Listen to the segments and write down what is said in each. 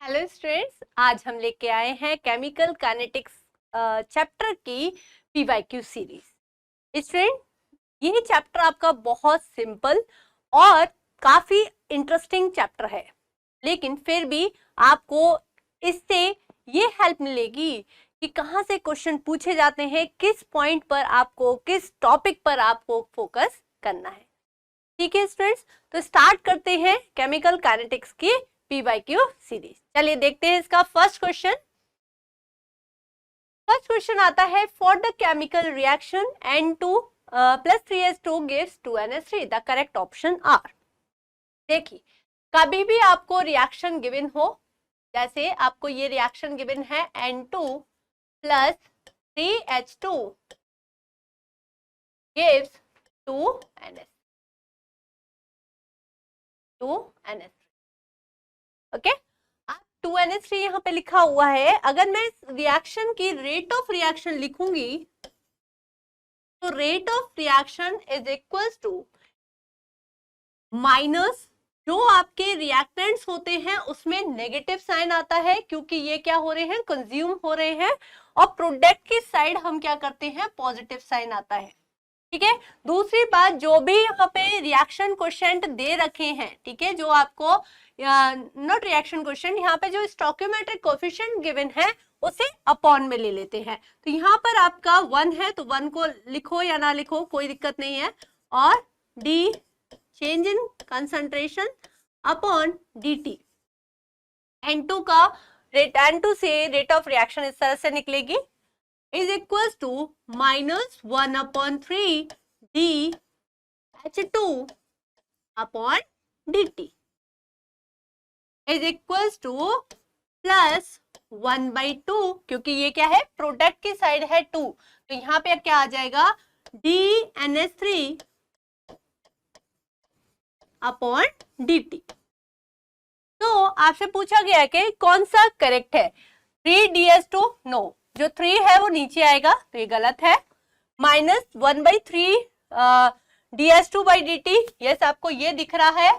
Hello students, आज हम लेके आए हैं केमिकल काइनेटिक्स चैप्टर की पीवाईक्यू सीरीज। स्टूडेंट, ये चैप्टर आपका बहुत सिंपल और काफी इंटरेस्टिंग चैप्टर है, लेकिन फिर भी आपको इससे ये हेल्प मिलेगी कि कहाँ से क्वेश्चन पूछे जाते हैं, किस पॉइंट पर आपको, किस टॉपिक पर आपको फोकस करना है। ठीक है स्टूडेंट्स, तो स्टार्ट करते हैं केमिकल काइनेटिक्स की पीवाईक्यू सीरीज। चलिए देखते हैं इसका फर्स्ट क्वेश्चन। फर्स्ट क्वेश्चन आता है, for the chemical reaction N2 plus 3H2 gives 2NH3, the correct option are. देखिए, कभी भी आपको रिएक्शन गिवन हो, जैसे आपको ये रिएक्शन गिवन है N2 plus 3H2 gives 2NH3, okay. अब 2NH3 यहाँ पे लिखा हुआ है, अगर मैं इस रिएक्शन की रेट ऑफ रिएक्शन लिखूंगी तो rate of reaction is equals to minus जो आपके रिएक्टेंट्स होते हैं उसमें नेगेटिव साइन आता है, क्योंकि ये क्या हो रहे हैं, कंज्यूम हो रहे हैं, और प्रोडक्ट की साइड हम क्या करते हैं, पॉजिटिव साइन आता है। ठीक है। दूसरी बात, जो भी यहाँ पे रिएक्शन कोएफिशिएंट दे रखे हैं, ठीक है, जो आपको नॉट रिएक्शन कोएफिशिएंट, यहाँ पे जो स्टोइकियोमेट्रिक कोएफिशिएंट गिवन है उसे अपॉन में ले लेते हैं। तो यहाँ पर आपका 1 है तो 1 को लिखो या ना लिखो कोई दिक्कत नहीं है, और D change in concentration upon dt। N2 का रेट, N2 से रेट ऑफ रिएक्शन इस तरह से निकलेगी, is equals to -1/3 dH2 upon dt is equals to +1/2, क्योंकि ये क्या है, प्रोडक्ट की साइड है 2, तो यहाँ पे क्या आ जाएगा, DNH3 अपॉन dt। तो आपसे पूछा गया है कि कौन सा करेक्ट है, 3DS2, नो, जो 3 है वो नीचे आएगा तो ये गलत है। -1/3 DS2/dt, यस आपको ये दिख रहा है।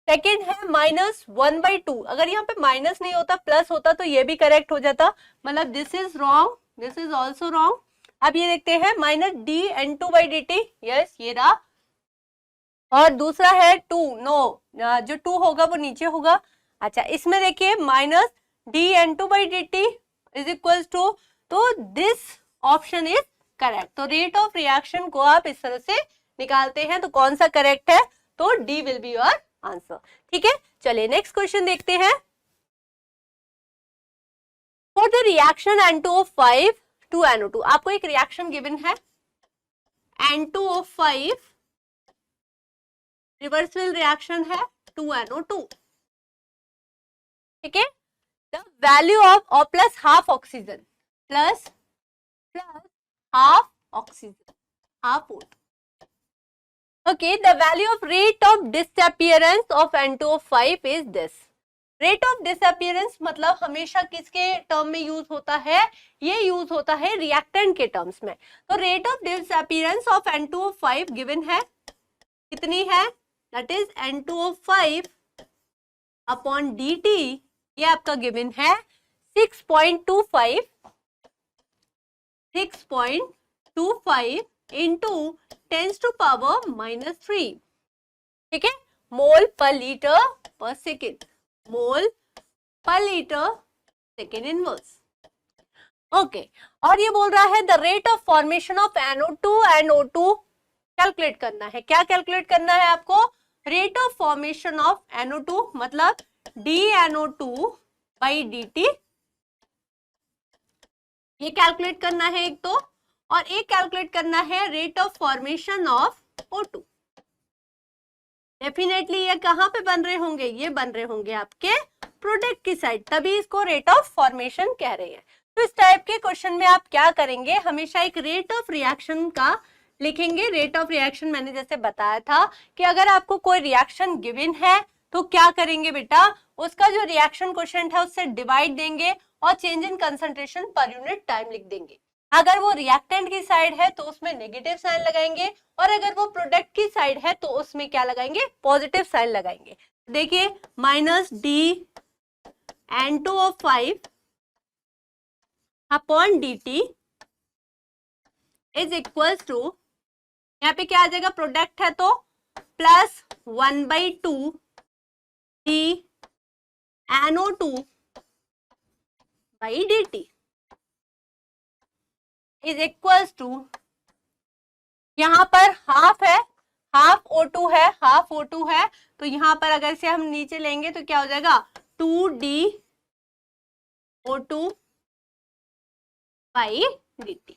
सेकेंड है -1/2, अगर यहाँ पे माइनस नहीं होता प्लस होता तो ये भी करेक्ट हो जाता, मतलब this is wrong, this is also wrong. अब ये देखते हैं -dN2/dt, यस ये रहा। और दूसरा है 2, नो, जो 2 होगा वो नीचे होगा। अच्छा, इसमें देखिए -dN2/dt इज इक्वल्स टू, तो दिस ऑप्शन इज करेक्ट। तो रेट ऑफ रिएक्शन को आप इस तरह से निकालते हैं, तो कौन सा करेक्ट है, तो D will be your answer. ठीक है, चलिए नेक्स्ट क्वेश्चन देखते हैं। For the reaction N2O5 to NO2, आपको एक रिएक्शन गिवन है N2O5, रिवर्सिबल रिएक्शन है 2NO2। ठीक है, the value of plus half oxygen, plus half oxygen, half O2। Okay, the value of rate of disappearance of N2O5 is this. Rate of disappearance मतलब हमेशा किसके term में use होता है, ये यूज होता है रिएक्टेंट के टर्म्स में। तो rate of disappearance of N2O5 given है, कितनी है, that is N2O5 upon dt, ये आपका गिवन है 6.25 इंटू 10⁻⁻3। ठीक है, मोल पर लीटर पर सेकेंड, मोल पर लीटर सेकेंड इनवर्स। ओके, और ये बोल रहा है the rate of formation of NO2 and O2 calculate करना है। क्या कैलकुलेट करना है आपको, rate of formation of NO2 मतलब dNO2/dt, ये कैलकुलेट करना है एक तो, और एक कैलकुलेट करना है rate of formation of O2। Definitely ये कहां पे बन रहे होंगे, ये बन रहे होंगे आपके प्रोडक्ट की साइड, तभी इसको रेट ऑफ फॉर्मेशन कह रहे हैं। तो इस टाइप के क्वेश्चन में आप क्या करेंगे, हमेशा एक रेट ऑफ रिएक्शन का लिखेंगे। रेट ऑफ रिएक्शन मैंने जैसे बताया था कि अगर आपको कोई रिएक्शन गिवन है तो क्या करेंगे बेटा, उसका जो रिएक्शन कोएफिशिएंट है उससे डिवाइड देंगे और change in concentration per unit time लिख देंगे। अगर वो रिएक्टेंट की साइड है तो उसमें नेगेटिव साइन लगाएंगे, और अगर वो प्रोडक्ट की साइड है तो उसमें क्या लगाएंगे, पॉजिटिव साइन लगाएंगे। देखिए -d N2O5 upon dt is equal to, यहाँ पे क्या आ जाएगा, प्रोडक्ट है तो plus 1/2 d NO2 by dt is equal to, यहाँ पर हाफ है, हाफ O2 है, हाफ O2 है, तो यहाँ पर अगर से हम नीचे लेंगे तो क्या हो जाएगा 2DO2 बाई dt।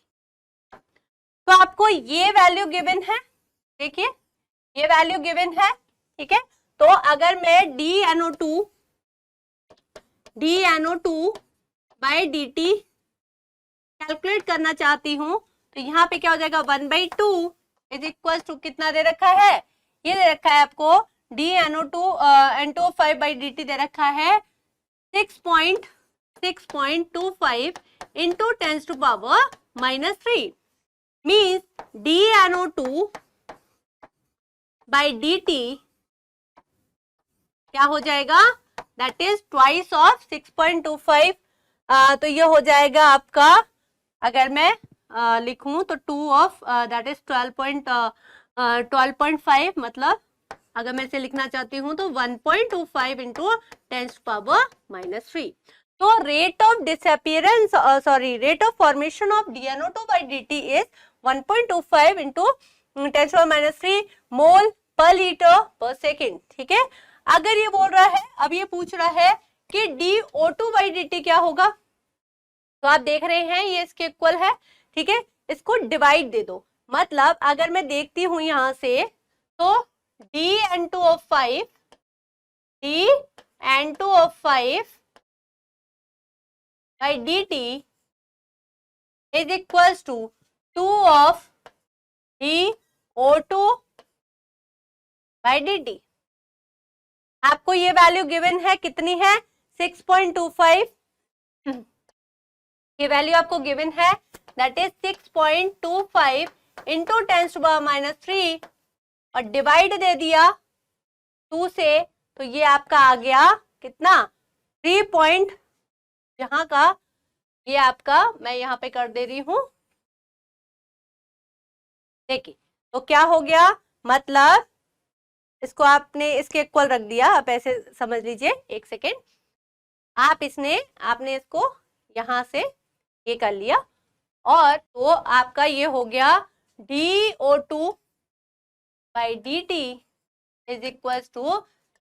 तो आपको ये वैल्यू गिवन है, देखिए ये वैल्यू गिवन है, ठीक है। तो अगर मैं DNO2 बाई dt कैलकुलेट करना चाहती हूँ तो यहाँ पे क्या हो जाएगा 1/2 इज इक्वल टू, कितना दे रखा है, ये दे रखा है आपको N2O5 बाई dt दे रखा है 6.25 into 10⁻³ means DNO2 by dt क्या हो जाएगा, दैट इज ट्वाइस ऑफ 6.25। तो ये हो जाएगा आपका, अगर मैं लिखूं तो 2 ऑफ दैट इज 12.5, मतलब अगर मैं इसे लिखना चाहती हूँ तो 1.25 इंटू 10⁻³ तो rate of disappearance rate of formation of DNO2 by dt is 1.25 into 10⁻³ मोल पर लीटर पर सेकेंड, ठीक है। अगर ये बोल रहा है, अब ये पूछ रहा है कि DO2 बाई dt क्या होगा, तो आप देख रहे हैं ये इसके इक्वल है, ठीक है। इसको डिवाइड दे दो, मतलब अगर मैं देखती हूं यहां से तो DN2O5 by dt is equals to 2 of DO2 by dt। आपको ये वैल्यू गिवन है, कितनी है 6.25, ये वैल्यू आपको गिवन है, दैट इज 6.25 इंटू 10⁻³ और डिवाइड दे दिया 2 से, तो ये आपका आ गया कितना 3 यहाँ का, ये आपका मैं यहाँ पे कर दे रही हूं, देखिए तो क्या हो गया, मतलब इसको आपने इसके इक्वल रख दिया, आप ऐसे समझ लीजिए, एक सेकेंड, आपने इसको यहां से ये कर लिया और तो आपका ये हो गया DO2 by dt is equal to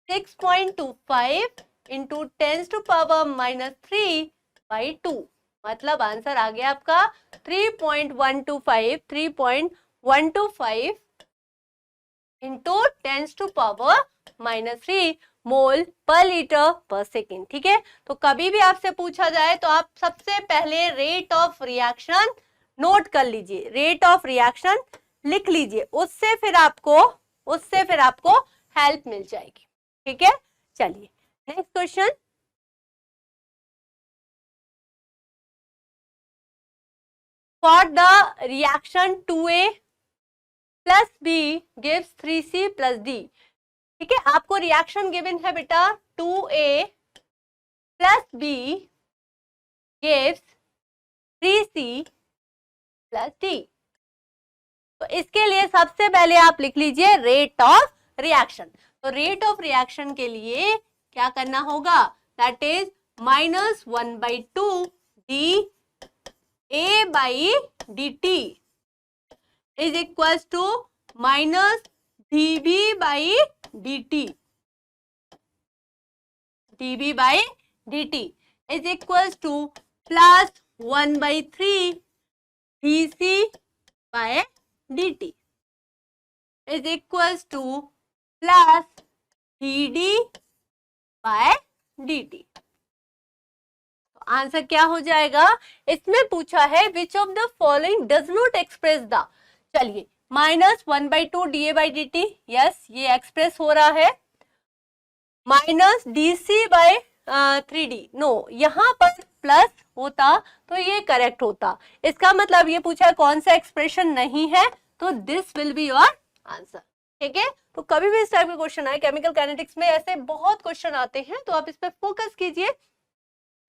6.25 into 10⁻³ by 2, मतलब आंसर आ गया आपका 3.125 इंटू 10⁻³ मोल पर लीटर पर सेकेंड, ठीक है। तो कभी भी आपसे पूछा जाए तो आप सबसे पहले रेट ऑफ रिएक्शन नोट कर लीजिए, रेट ऑफ रिएक्शन लिख लीजिए, उससे फिर आपको हेल्प मिल जाएगी, ठीक है। चलिए next question, for the reaction 2A plus B gives 3C plus D, ठीक है। आपको रिएक्शन गिवन है बेटा 2A plus B gives 3C plus D, तो इसके लिए सबसे पहले आप लिख लीजिए रेट ऑफ रिएक्शन। तो रेट ऑफ रिएक्शन के लिए क्या करना होगा, that is -1/2 dA by dt is equal to -dB by dt is equal to plus 1/3 dC by dt is equal to plus dD by dt। तो answer क्या हो जाएगा, इसमें पूछा है which of the following does not express the, चलिए -1/2 dA by dt, yes ये express हो रहा है, -dC बाय 3D, नो, यहाँ पर प्लस होता तो ये करेक्ट होता, इसका मतलब ये पूछा है कौन सा एक्सप्रेशन नहीं है, तो this will be your answer, ठीक है। तो कभी भी इस टाइप के क्वेश्चन आए केमिकल काइनेटिक्स में, ऐसे बहुत क्वेश्चन आते हैं, तो आप इस पे फोकस कीजिए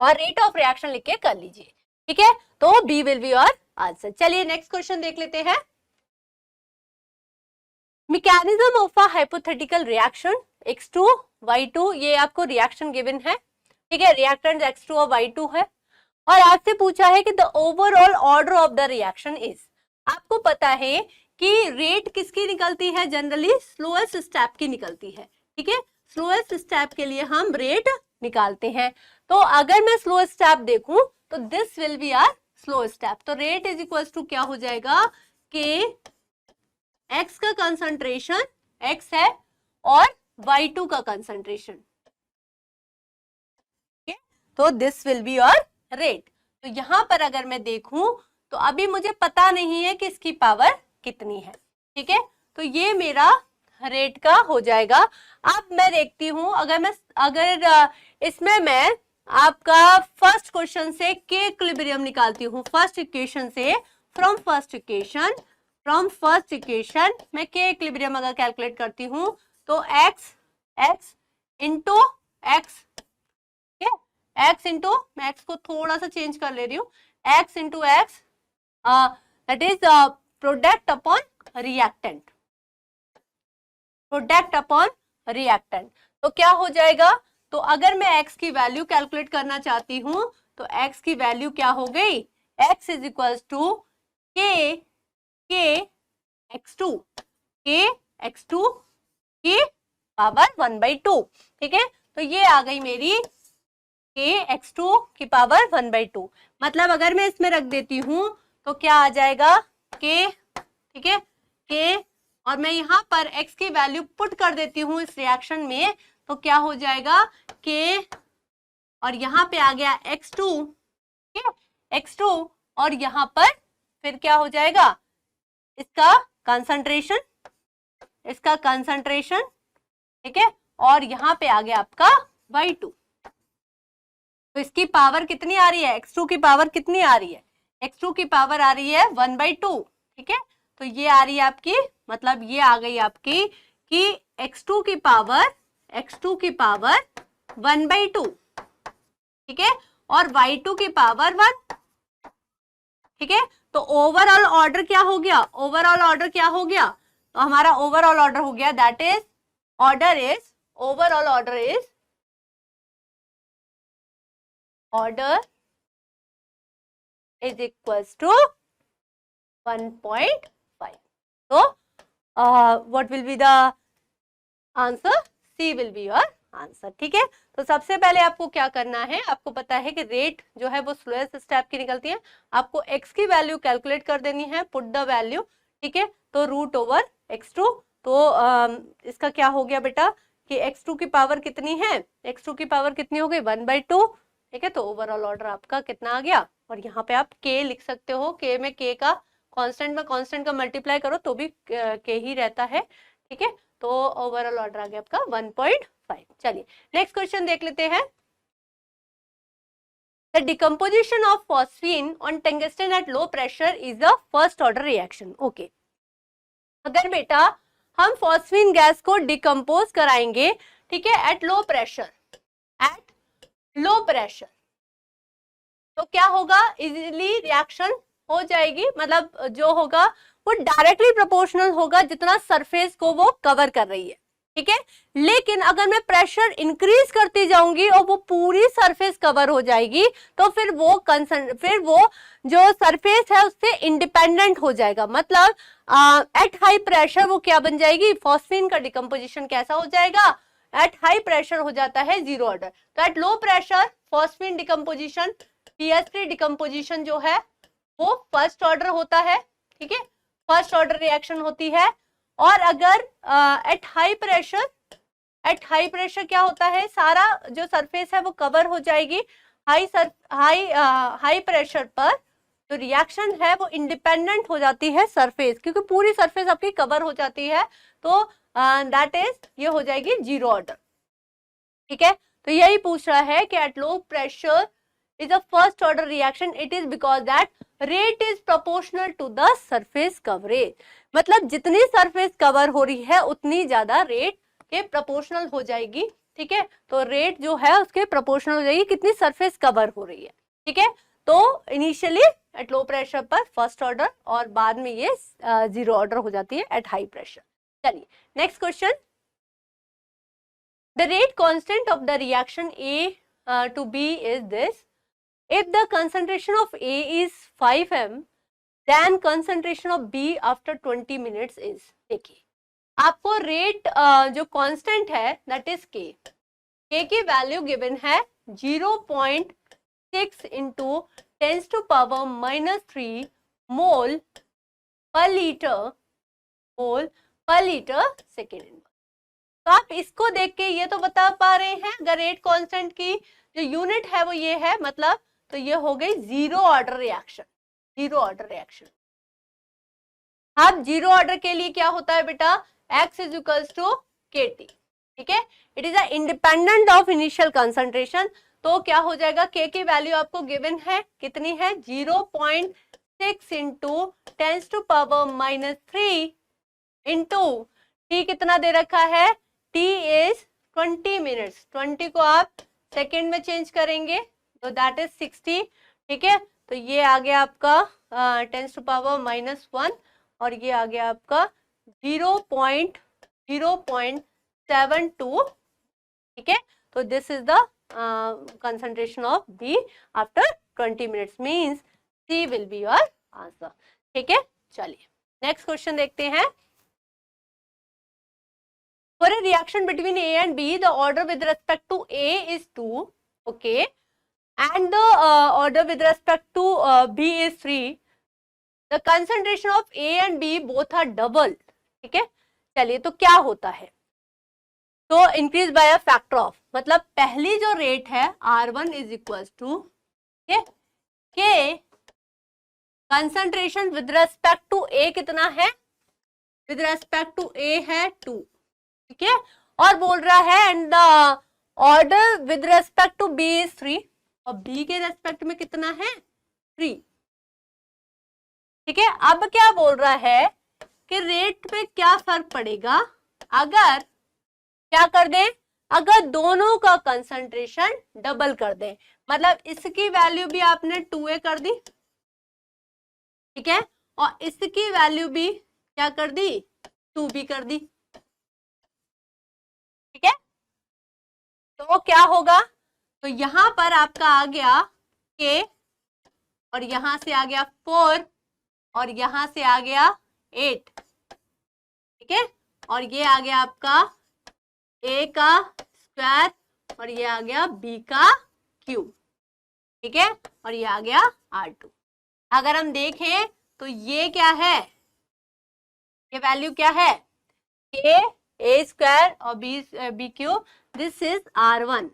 और रेट ऑफ रिएक्शन लिख के कर लीजिए, ठीक है। तो B will be your answer. चलिए नेक्स्ट क्वेश्चन देख लेते हैं। Mechanism of a hypothetical reaction X2 Y2, ये आपको रिएक्शन गिवन है, ठीक है। रिएक्टेंट X2 और Y2 है और आपसे पूछा है कि the overall order of the reaction is. आपको पता है कि रेट किसकी निकलती है, जनरली स्लोएस्ट स्टेप की निकलती है, ठीक है। स्लोएस्ट स्टेप के लिए हम रेट निकालते हैं। तो अगर मैं स्लो स्टेप देखूं तो this will be our slow step. तो रेट इज इक्वल टू क्या हो जाएगा कि एक्स का कंसंट्रेशन एक्स है और Y2 का कंसंट्रेशन, ठीक है। तो this will be your rate. तो यहां पर अगर मैं देखूं तो अभी मुझे पता नहीं है कि इसकी पावर कितनी है, ठीक है। तो ये मेरा रेट का हो जाएगा। अब मैं देखती हूं, अगर इसमें मैं आपका फर्स्ट क्वेश्चन से के इक्विलिब्रियम निकालती हूँ, फर्स्ट इक्वेशन से, फ्रॉम फर्स्ट इक्वेशन मैं के इक्विलिब्रियम अगर कैलकुलेट करती हूँ तो x इंटू एक्स, ठीक है। x इंटू, मैं x को थोड़ा सा चेंज कर ले रही हूँ, x into x that is product upon reactant, तो क्या हो जाएगा। तो अगर मैं x की वैल्यू कैलकुलेट करना चाहती हूं तो x की वैल्यू क्या हो गई, x इज इक्वल टू के x2 की पावर 1/2, ठीक है। तो ये आ गई मेरी के x2 की पावर 1/2। मतलब अगर मैं इसमें रख देती हूं तो क्या आ जाएगा के, ठीक है, के, और मैं यहाँ पर x की वैल्यू पुट कर देती हूँ इस रिएक्शन में, तो क्या हो जाएगा के, और यहाँ पे आ गया x2, ठीक है, x2, और यहाँ पर फिर क्या हो जाएगा इसका कंसंट्रेशन, ठीक है, और यहाँ पे आ गया आपका Y2। तो इसकी पावर कितनी आ रही है, x2 की पावर कितनी आ रही है, x2 की पावर आ रही है 1/2, ठीक है। तो ये आ रही है आपकी, मतलब ये आ गई आपकी कि x2 की पावर 1/2, ठीक है, और y2 की पावर 1, ठीक है। तो ओवरऑल ऑर्डर क्या हो गया, तो हमारा ओवरऑल ऑर्डर हो गया, that is overall order is equals to 1.5। तो what will be the answer, C will be your answer, ठीक है। तो सबसे पहले आपको क्या करना है, आपको पता है कि रेट जो है वो स्लोएस्ट स्टेप की निकलती है। आपको x की वैल्यू कैलकुलेट कर देनी है, पुट द वैल्यू, ठीक है। तो रूट ओवर x2, तो इसका क्या हो गया बेटा कि x2 की पावर कितनी है, x2 की पावर कितनी हो गई 1/2, ठीक है। तो ओवरऑल ऑर्डर आपका कितना आ गया, और यहाँ पे आप k लिख सकते हो, k में k का कांस्टेंट का मल्टीप्लाई करो तो भी k ही रहता है, ठीक है। तो ओवरऑल ऑर्डर आ गया आपका 1.5। चलिए नेक्स्ट क्वेश्चन देख लेते हैं। The decomposition of phosphine on tungsten eight low pressure is the first order reaction. Okay, अगर बेटा हम फॉस्फीन गैस को डिकम्पोज कराएंगे, ठीक है, एट लो प्रेशर, तो क्या होगा, इजीली रिएक्शन हो जाएगी, मतलब जो होगा वो डायरेक्टली प्रोपोर्शनल होगा जितना सरफेस को वो कवर कर रही है, ठीक है। लेकिन अगर मैं प्रेशर इंक्रीज करती जाऊंगी और वो पूरी सरफेस कवर हो जाएगी तो फिर वो जो सरफेस है उससे इंडिपेंडेंट हो जाएगा। मतलब एट हाई प्रेशर वो क्या बन जाएगी, फॉस्फीन का डिकम्पोजिशन कैसा हो जाएगा, एट हाई प्रेशर हो जाता है जीरो ऑर्डर। तो eight low pressure phosphine decomposition, PS3 decomposition जो है वो फर्स्ट ऑर्डर होता है, ठीक है, फर्स्ट ऑर्डर रिएक्शन होती है। और अगर एट हाई प्रेशर क्या होता है, सारा जो सरफेस है वो कवर हो जाएगी हाई प्रेशर पर, तो रिएक्शन है वो इंडिपेंडेंट हो जाती है सरफेस, क्योंकि पूरी सरफेस आपकी कवर हो जाती है, तो दैट इज ये हो जाएगी जीरो ऑर्डर, ठीक है। तो यही पूछ रहा है कि eight low pressure is a first order reaction, it is because that rate is proportional to the surface coverage। मतलब जितनी सरफेस कवर हो रही है उतनी ज्यादा रेट के प्रोपोर्शनल हो जाएगी ठीक है, तो रेट जो है उसके प्रोपोर्शनल हो जाएगी कितनी सरफेस कवर हो रही है, ठीक है। तो इनिशियली एट लो प्रेशर पर फर्स्ट ऑर्डर और बाद में ये जीरो ऑर्डर हो जाती है एट हाई प्रेशर। चलिए next question, the rate constant of the reaction A to B is this, if the concentration of A is 5m then concentration of B after 20 minutes is, देखिए आपको rate जो constant है that is K की value given है 0.6 into 10⁻³ मोल पर litre second. तो आप इसको देख के ये तो बता पा रहे हैं अगर रेट कांस्टेंट की जो यूनिट है वो ये है, मतलब तो ये हो गई zero order reaction, zero order reaction. अब जीरो ऑर्डर के लिए क्या होता है बेटा, x is equals to KT, ठीक है, it is a independent of initial concentration. तो क्या हो जाएगा, K की वैल्यू आपको गिवन है कितनी है 0.6 इंटू 10⁻³ इंटू T कितना दे रखा है, T इज 20 मिनट्स, 20 को आप सेकेंड में चेंज करेंगे तो दैट इज 60, ठीक है। तो ये आ गया आपका 10⁻⁻1 और ये आ गया आपका 0.072, ठीक है। तो this is the concentration of B after 20 minutes, means C will be your answer, ठीक है। चलिए नेक्स्ट क्वेश्चन देखते हैं, for a reaction between A and B the order with respect to A is 2, okay, and the order with respect to B is 3, the concentration of A and B both are double, ठीक है। चलिए तो क्या होता है, तो increase by a factor of, मतलब पहली जो रेट है R1 is equal to K concentration with respect to A कितना है, विद रेस्पेक्ट टू A है 2, ठीक है, और बोल रहा है and the order with respect to B is 3 और B के रेस्पेक्ट में कितना है 3, ठीक है। अब क्या बोल रहा है कि रेट में क्या फर्क पड़ेगा अगर क्या कर दें, अगर दोनों का कंसंट्रेशन डबल कर दें, मतलब इसकी वैल्यू भी आपने 2A कर दी, ठीक है, और इसकी वैल्यू भी क्या कर दी 2B कर दी, ठीक है। तो क्या होगा, तो यहां पर आपका आ गया K और यहां से आ गया 4 और यहां से आ गया 8, ठीक है, और ये आ गया आपका A का स्क्वायर और ये आ गया B का क्यूब, ठीक है, और ये आ गया R2। अगर हम देखें तो ये क्या है, ये वैल्यू क्या है K A स्क्वायर और B cube, this is R1,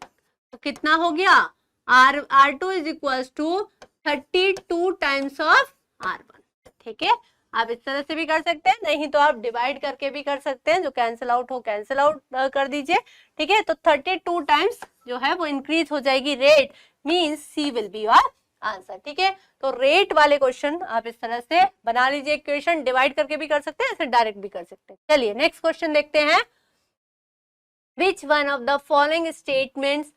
तो कितना हो गया R2 is equal to 32 times of R1, ठीक है। आप इस तरह से भी कर सकते हैं, नहीं तो आप डिवाइड करके भी कर सकते हैं, जो कैंसिल आउट हो कैंसिल आउट कर दीजिए, ठीक है। तो 32 टाइम्स जो है वो इंक्रीज हो जाएगी rate, means C will be your answer, ठीक है। तो रेट वाले क्वेश्चन आप इस तरह से बना लीजिए, इक्वेशन डिवाइड करके भी कर सकते हैं, ऐसे डायरेक्ट भी कर सकते हैं। चलिए नेक्स्ट क्वेश्चन देखते हैं, which one of the following statements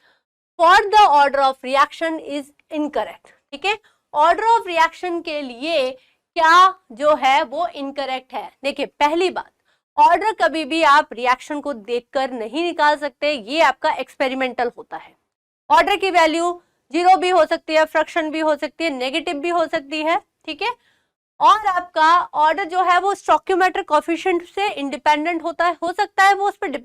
for the order of reaction is incorrect, ठीक है। ऑर्डर ऑफ रिएक्शन के लिए क्या जो है वो इनकरेक्ट है। देखिए पहली बात, ऑर्डर कभी भी आप रिएक्शन को देखकर नहीं निकाल सकते, ये आपका एक्सपेरिमेंटल होता है। ऑर्डर की वैल्यू 0 भी हो सकती है, फ्रैक्शन भी हो सकती है, नेगेटिव भी हो सकती है, ठीक है। और आपका ऑर्डर जो है वो स्टोइकियोमेट्रिक कोएफिशिएंट से इंडिपेंडेंट होता है, हो सकता है वो उस पर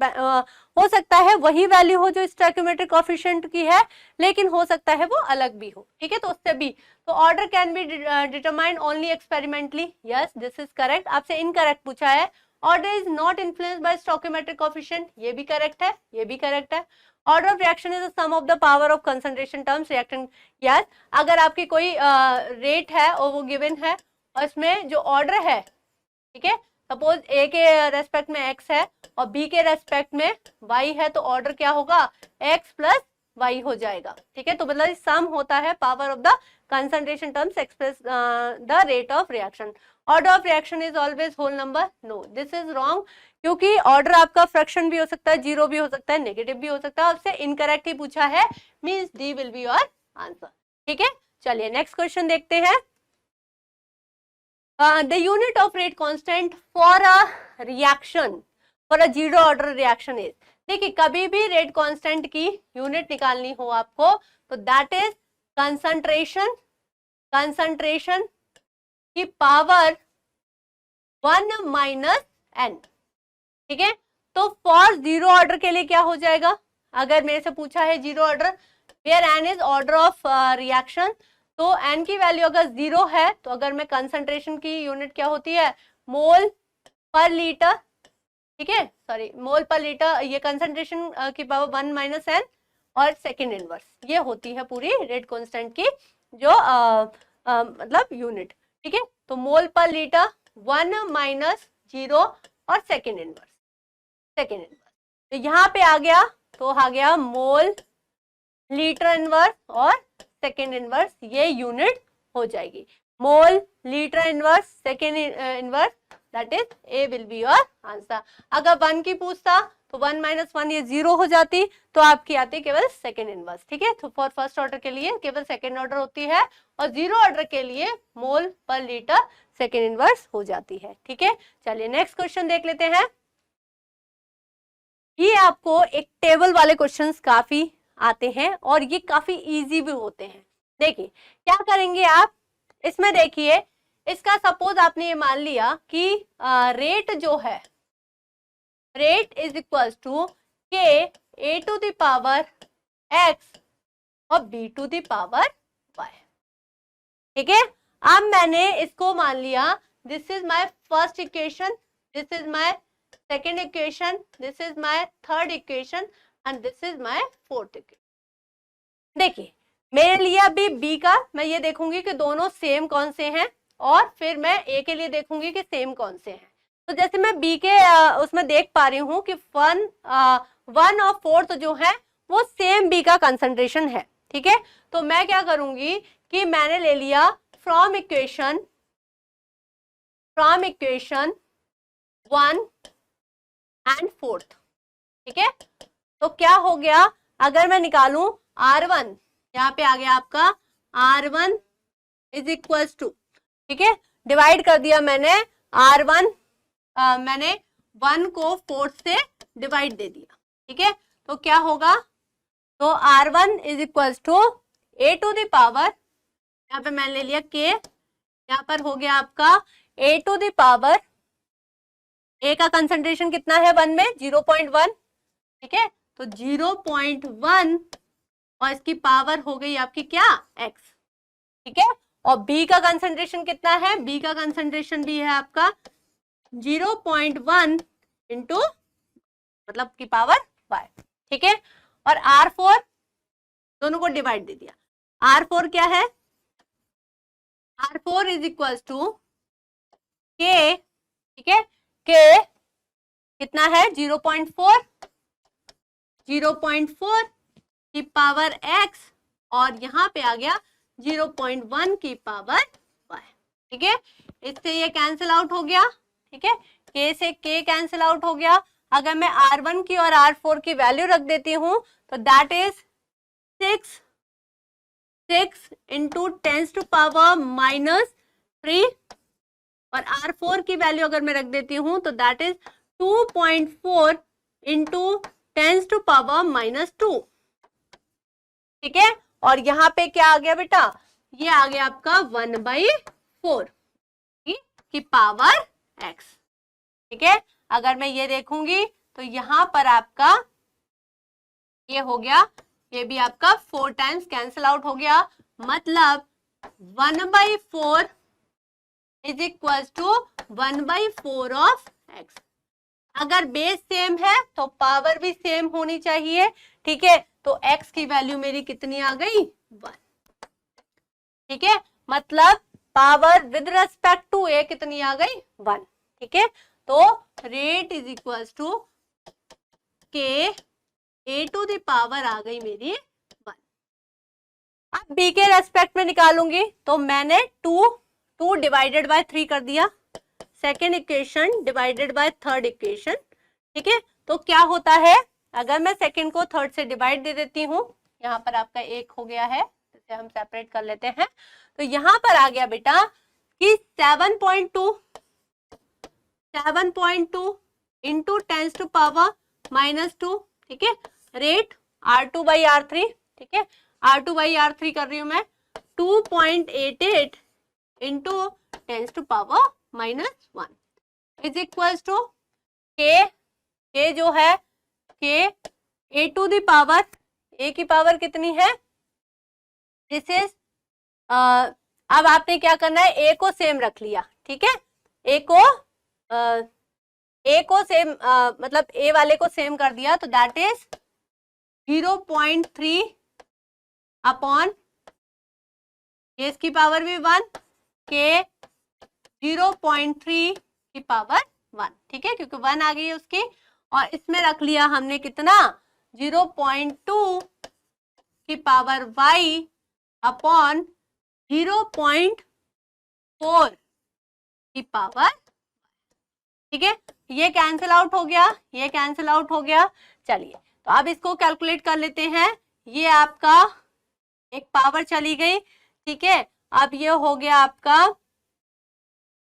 हो सकता है वही वैल्यू हो जो स्टोइकियोमेट्रिक कोएफिशिएंट की है, लेकिन हो सकता है वो अलग भी हो, ठीक है। तो उससे भी तो order can be determined only experimentally, yes this is correct. आपसे इनकरेक्ट पूछा है, order is not influenced by stoichiometric coefficient, ये भी करेक्ट है, ये भी करेक्ट है। Order of reaction is the sum of the power of concentration terms reactant, yes. अगर आपकी कोई रेट है और वो गिवन है और इसमें जो ऑर्डर है, ठीक है, सपोज A के रेस्पेक्ट में x है और B के रेस्पेक्ट में y है, तो ऑर्डर क्या होगा x प्लस y हो जाएगा, ठीक है। तो मतलब सम होता है power of the concentration terms express the rate of reaction. Order of reaction is always whole number, no this is wrong, क्योंकि ऑर्डर आपका फ्रैक्शन भी हो सकता है, जीरो भी हो सकता है, नेगेटिव भी हो सकता है। आपसे इनकरेक्ट ही पूछा है, means D will be your answer, ठीक है। चलिए नेक्स्ट क्वेश्चन देखते हैं। The unit of rate constant for a reaction, for a zero order reaction is, देखिए कभी भी रेट कांस्टेंट की यूनिट निकालनी हो आपको तो दैट इज कंसंट्रेशन, कंसंट्रेशन की पावर 1 माइनस एन, ठीक है। तो फॉर जीरो ऑर्डर के लिए क्या हो जाएगा, अगर मेरे से पूछा है zero order where N is order of reaction, तो एन की वैल्यू अगर जीरो है तो अगर मैं कंसंट्रेशन की यूनिट क्या होती है, मोल पर लीटर, ठीक है, सॉरी मोल पर लीटर, ये कंसंट्रेशन की पावर 1 माइनस एन और सेकेंड इनवर्स, ये होती है पूरी रेट कांस्टेंट की जो मतलब यूनिट, ठीक है। तो मोल पर लीटर 1 माइनस जीरो और सेकेंड इनवर्स, सेकेंड इनवर्स, तो यहाँ पे आ गया, तो आ गया मोल लीटर इनवर्स और सेकेंड इनवर्स, ये यूनिट हो जाएगी। Mole litre inverse second inverse, that is a will be your answer. अगर 1 की पूछता तो 1 माइनस 1 ये जीरो हो जाती, तो आपकी आती केवल सेकेंड इनवर्स, ठीक है। तो फॉर फर्स्ट ऑर्डर के लिए केवल सेकेंड ऑर्डर होती है और जीरो ऑर्डर के लिए मोल पर लीटर सेकेंड इनवर्स हो जाती है, ठीक है। चलिए नेक्स्ट क्वेश्चन देख लेते हैं। ये आपको एक टेबल वाले क्वेश्चंस काफी आते हैं और ये काफी इजी भी होते हैं। देखिए क्या करेंगे आप, इसमें देखिए इसका सपोज आपने ये मान लिया कि रेट जो है, rate is equal to K A to the power X और B to the power Y, ठीक है। अब मैंने इसको मान लिया this is my first equation, this is my second equation, this is my third equation and this is my fourth equation. देखिए मेरे लिए अभी बी का मैं ये देखूंगी कि दोनों सेम कौन से हैं और फिर मैं ए के लिए देखूंगी कि सेम कौन से हैं। तो जैसे मैं बी के उसमें देख पा रही हूँ कि 1 और फोर्थ जो है वो सेम बी का कंसंट्रेशन है, ठीक है। तो मैं क्या करूंगी कि मैंने ले लिया फ्रॉम इक्वेशन 1 एंड फोर्थ, ठीक है। तो क्या हो गया, अगर मैं निकालूं R1, यहाँ पे आ गया आपका R1 इज इक्वल टू, ठीक है, डिवाइड कर दिया मैंने R1, मैंने 1 को 4 से डिवाइड दे दिया, ठीक है। तो क्या होगा, तो R1 is equal to A to the power, यहाँ पे मैंने ले लिया k, यहाँ पर हो गया आपका ए टू द पावर, ए का कंसंट्रेशन कितना है 1 में 0.1, ठीक है। तो 0.1 और इसकी पावर हो गई आपकी क्या x, ठीक है। और b का कंसंट्रेशन कितना है, b का कंसंट्रेशन भी है आपका 0.1 इंटू मतलब की पावर y, ठीक है। और R4 दोनों को डिवाइड दे दिया, R4 क्या है, R4 is equal to k, ठीक है, k कितना है 0.4 की पावर x और यहाँ पे आ गया 0.1 की पावर y, ठीक है। इससे ये कैंसिल आउट हो गया, ठीक है, k से k कैंसिल आउट हो गया। अगर मैं R1 की और R4 की वैल्यू रख देती हूँ तो that is 6 into 10 to power -3 और R4 की वैल्यू अगर मैं रख देती हूँ तो that is 2.4 into 10 to power -2, ठीक है। और यहाँ पे क्या आ गया बेटा, ये आ गया आपका 1/4 की पावर x, ठीक है। अगर मैं ये देखूंगी तो यहाँ पर आपका ये हो गया, ये भी आपका 4 टाइम्स कैंसिल आउट हो गया, मतलब 1/4 is equal to 1/4 of x। अगर बेस सेम है तो पावर भी सेम होनी चाहिए, ठीक है। तो x की वैल्यू मेरी कितनी आ गई 1, ठीक है, मतलब power with respect to a कितनी आ गई 1, ठीक है। तो rate is equal to k a to the power आ गई मेरी अब बी के रेस्पेक्ट में निकालूंगी तो मैंने 2 डिवाइडेड बाय 3 कर दिया, second equation divided by third equation. ठीक है, तो क्या होता है, अगर मैं सेकेंड को थर्ड से डिवाइड दे देती हूँ, यहाँ पर आपका 1 हो गया है, इसे हम सेपरेट कर लेते हैं, तो यहाँ पर आ गया बेटा कि 7.2 इंटू 10⁻⁻2, ठीक है, रेट R2/R3, ठीक है, R2/R3 कर रही हूं मैं, 2.88 इंटू 10⁻⁻1 इज इक्वल टू के जो है K a to the power, a की पावर कितनी है, दिस इज अब आपने क्या करना है, a को सेम रख लिया, ठीक है, a को सेम मतलब a वाले को सेम कर दिया, तो दैट इज 0.3 अपॉन a की पावर भी 1, के 0.3 की पावर 1, ठीक है, क्योंकि 1 आ गई है उसकी, और इसमें रख लिया हमने कितना 0.2 की पावर y अपॉन 0.4 की पावर, ठीक है, ये कैंसिल आउट हो गया, ये कैंसिल आउट हो गया। चलिए तो अब इसको कैलकुलेट कर लेते हैं, ये आपका एक पावर चली गई, ठीक है, अब ये हो गया आपका,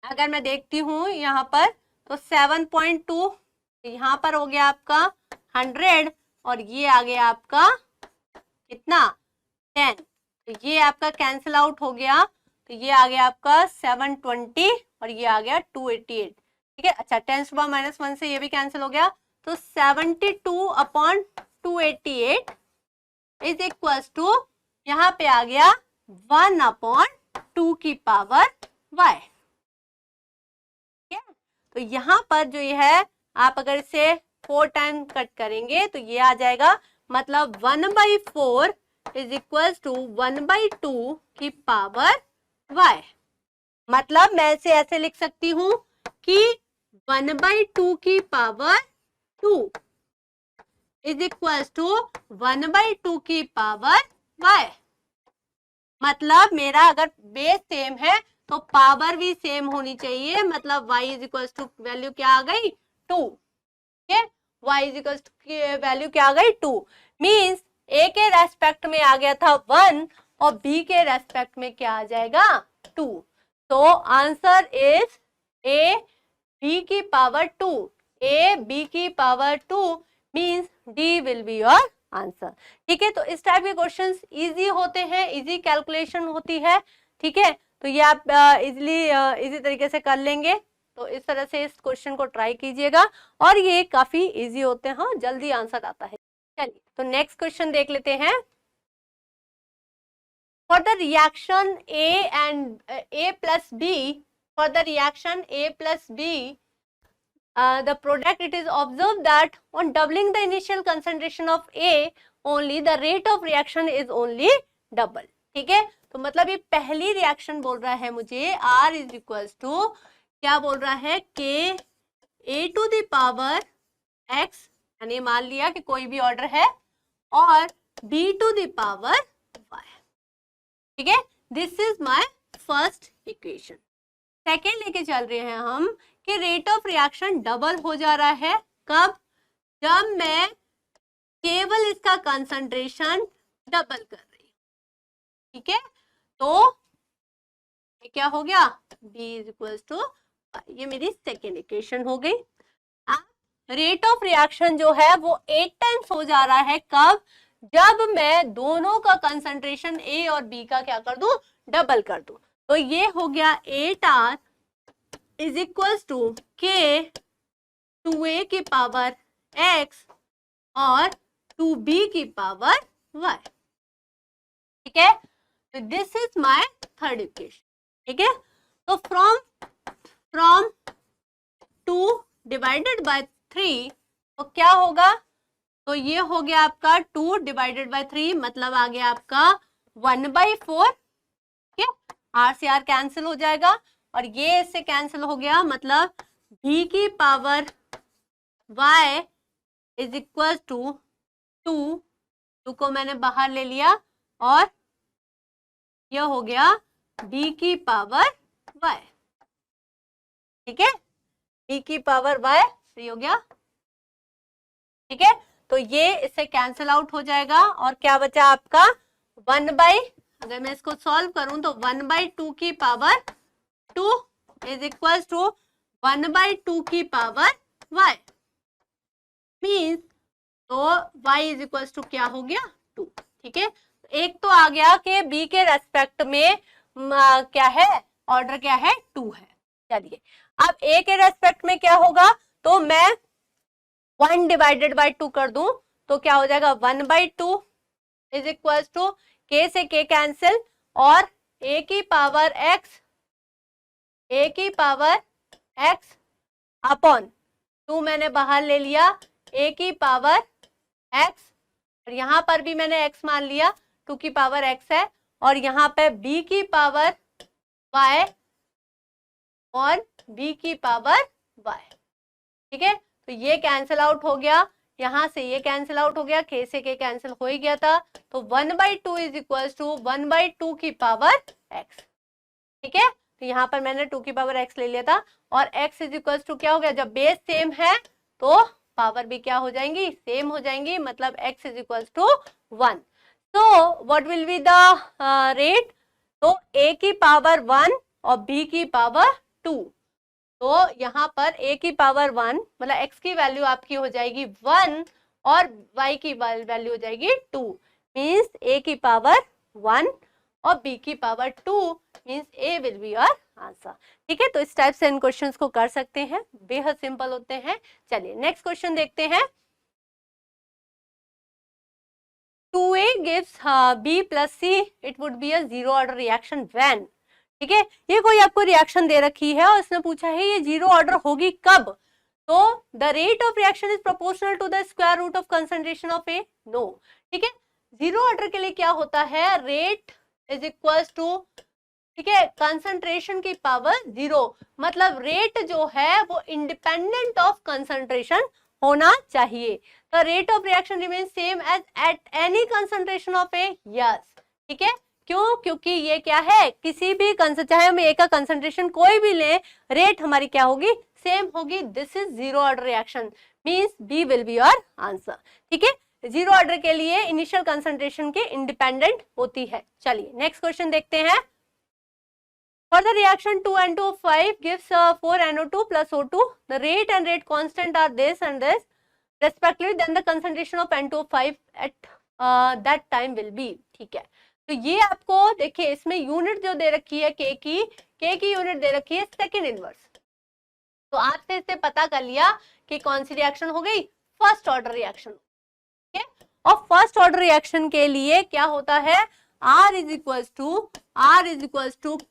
अगर मैं देखती हूँ यहाँ पर तो 7.2, यहाँ पर हो गया आपका 100, और ये आ गया आपका कितना 10, तो ये आपका कैंसिल आउट हो गया, तो ये आ गया आपका 720 और ये आ गया 288, ठीक है। अच्छा 10⁻⁻1 से ये भी कैंसिल हो गया, तो 72/288 इज इक्वल टू, यहाँ पे आ गया 1/2 की पावर y, ठीक है। तो यहाँ पर जो ये है, आप अगर इसे 4 टाइम कट करेंगे तो ये आ जाएगा, मतलब 1/4 इज इक्वल टू 1/2 की पावर y। मतलब मैं इसे ऐसे लिख सकती हूँ कि 1/2 की पावर 2 इज इक्वल टू 1/2 की पावर y। मतलब मेरा अगर बेस सेम है तो पावर भी सेम होनी चाहिए, मतलब y is equal to value क्या आ गई 2, ठीक है, y is equal to value क्या आ गई 2, मीन्स a के रेस्पेक्ट में आ गया था 1 और b के रेस्पेक्ट में क्या आ जाएगा 2, तो आंसर इज a b की पावर 2, a b की power 2 means d will be your answer, ठीक है। तो इस टाइप के क्वेश्चंस इजी होते हैं, इजी कैलकुलेशन होती है, ठीक है, तो ये आप इजी तरीके से कर लेंगे, तो इस तरह से इस क्वेश्चन को ट्राई कीजिएगा, और ये काफी इजी होते हैं, हाँ जल्दी आंसर आता है। चलिए तो नेक्स्ट क्वेश्चन देख लेते हैं। For the reaction A plus B, for the reaction A plus B, the product, it is observed that on doubling the initial concentration of A only, the rate of reaction is only double, ठीक है। तो मतलब ये पहली reaction बोल रहा है मुझे R इज इक्वल टू क्या बोल रहा है, K A to the power X, यानी मान लिया कि कोई भी ऑर्डर है, और B to the power Y, ठीक है। This is my first equation. Second लेके चल रहे हैं हम कि रेट ऑफ रिएक्शन डबल हो जा रहा है, कब, जब मैं केवल इसका कंसंट्रेशन डबल कर रही हूँ, ठीक है, तो ये क्या हो गया B इज इक्वल टू, ये मेरी सेकेंड इक्वेशन हो गई। रेट ऑफ रिएक्शन जो है वो 8 टाइम्स हो जा रहा है, कब, जब मैं दोनों का कंसंट्रेशन A और B का क्या कर दूं, डबल कर दूं, तो ये हो गया 8R is equal to K 2A की पावर X और 2B की पावर Y, ठीक है। तो this is my third equation, ठीक है। तो फ्रॉम 2 डिवाइडेड बाय 3, तो क्या होगा, तो ये हो गया आपका 2 डिवाइडेड बाय 3, मतलब आ गया आपका 1/4, ठीक है, R से R कैंसिल हो जाएगा, और ये इससे कैंसिल हो गया, मतलब B की power Y is equal to 2 को मैंने बाहर ले लिया, और यह हो गया b की पावर y, ठीक है, b की पावर y हो गया, ठीक है। तो ये इससे कैंसिल आउट हो जाएगा और क्या बचा आपका 1 बाई, अगर मैं इसको सॉल्व करूं तो 1/2 की पावर 2 इज इक्वल टू 1/2 की पावर y, मीन्स तो y इज इक्वल टू क्या हो गया 2, ठीक है। एक तो आ गया कि b के रेस्पेक्ट में क्या है, ऑर्डर क्या है 2 है। चलिए अब a के रेस्पेक्ट में क्या होगा, तो मैं 1 डिवाइडेड बाई 2 कर दूं तो क्या हो जाएगा 1/2 इज इक्वल टू k से k कैंसिल और a की पावर x अपॉन 2 मैंने बाहर ले लिया, a की पावर x और यहाँ पर भी मैंने x मान लिया, 2 की पावर x है और यहाँ पे b की पावर y और b की पावर y, ठीक है। तो ये कैंसिल आउट हो गया, यहां से ये कैंसिल आउट हो गया, k से k कैंसिल हो ही गया था, तो 1/2 इज इक्वल टू 1/2 की पावर x, ठीक है। तो यहाँ पर मैंने 2 की पावर x ले लिया था और x इज इक्वल टू क्या हो गया, जब बेस सेम है तो पावर भी क्या हो जाएंगी, सेम हो जाएंगी, मतलब x is equal to 1। So what will be the rate, तो a की पावर 1 और b की पावर 2, तो यहाँ पर a की पावर 1 मतलब x की वैल्यू आपकी हो जाएगी 1 और y की वैल्यू हो जाएगी 2, मीन्स a की पावर 1 और b की power 2, means a will be your answer, ठीक है। तो इस टाइप से इन क्वेश्चंस को कर सकते हैं, बेहद सिंपल होते हैं। चलिए नेक्स्ट क्वेश्चन देखते हैं। 2a gives b plus c, it would be a zero order reaction when, ठीक है। ये कोई आपको रिएक्शन दे रखी है और इसने पूछा है ये जीरो ऑर्डर होगी कब, तो the rate of reaction is proportional to the square root of concentration of A, no, ठीक है। जीरो ऑर्डर के लिए क्या होता है, रेट इज इक्वल टू, ठीक है, कंसंट्रेशन की पावर 0, मतलब रेट जो है वो इंडिपेंडेंट ऑफ कंसंट्रेशन होना चाहिए। The rate of reaction remain same as at any concentration of A, yes, ठीक है। क्यों, क्योंकि ये क्या है, किसी भी चाहे हम ए का कंसंट्रेशन कोई भी ले, रेट हमारी क्या होगी, सेम होगी। This is zero order reaction, means B will be your answer, ठीक है। जीरो ऑर्डर के लिए इनिशियल कंसंट्रेशन के इंडिपेंडेंट होती है। चलिए नेक्स्ट क्वेश्चन देखते हैं। For the reaction 2N2O5 gives 4NO2 plus O2, the rate and rate constant are this and this respectively, then the concentration of N2O5 at that time will be, ठीक है। तो ये आपको देखिए इसमें यूनिट जो दे रखी है k की यूनिट दे रखी है सेकेंड इनवर्स, तो आपसे इससे पता कर लिया कि कौन सी रिएक्शन हो गई, फर्स्ट ऑर्डर रिएक्शन, ठीक है। और फर्स्ट ऑर्डर रिएक्शन के लिए क्या होता है, R इज इक्वल टू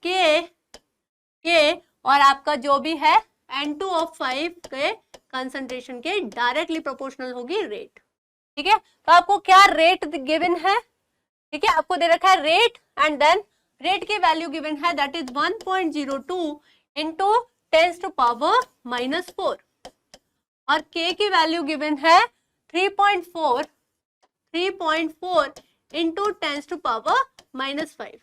के और आपका जो भी है N2O5 के कंसंट्रेशन के डायरेक्टली प्रोपोर्शनल होगी रेट, ठीक है। तो आपको क्या रेट गिवन है, ठीक है, आपको दे रखा है रेट एंड देन रेट की वैल्यू गिवन है that is 1.02 into 10 to power -4 और k की वैल्यू गिवन है 3.4 इंटू 10 टू पावर -5।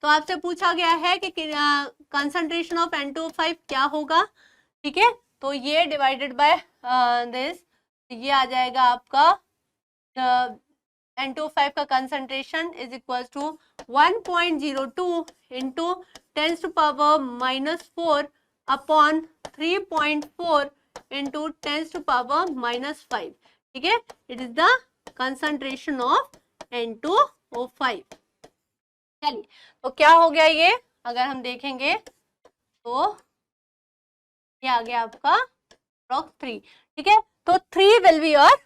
तो आपसे पूछा गया है कि कंसंट्रेशन ऑफ N2O5 क्या होगा, ठीक है। तो ये डिवाइडेड बाय दिस, ये आ जाएगा आपका N2O5 का concentration is equal to 1.02 into 10 to power -4 upon 3.4 into 10 to power -5, ठीक है। It is the concentration of N2O5। चलिए तो क्या हो गया ये, अगर हम देखेंगे तो ये आ गया आपका 3, ठीक है। तो 3 will be your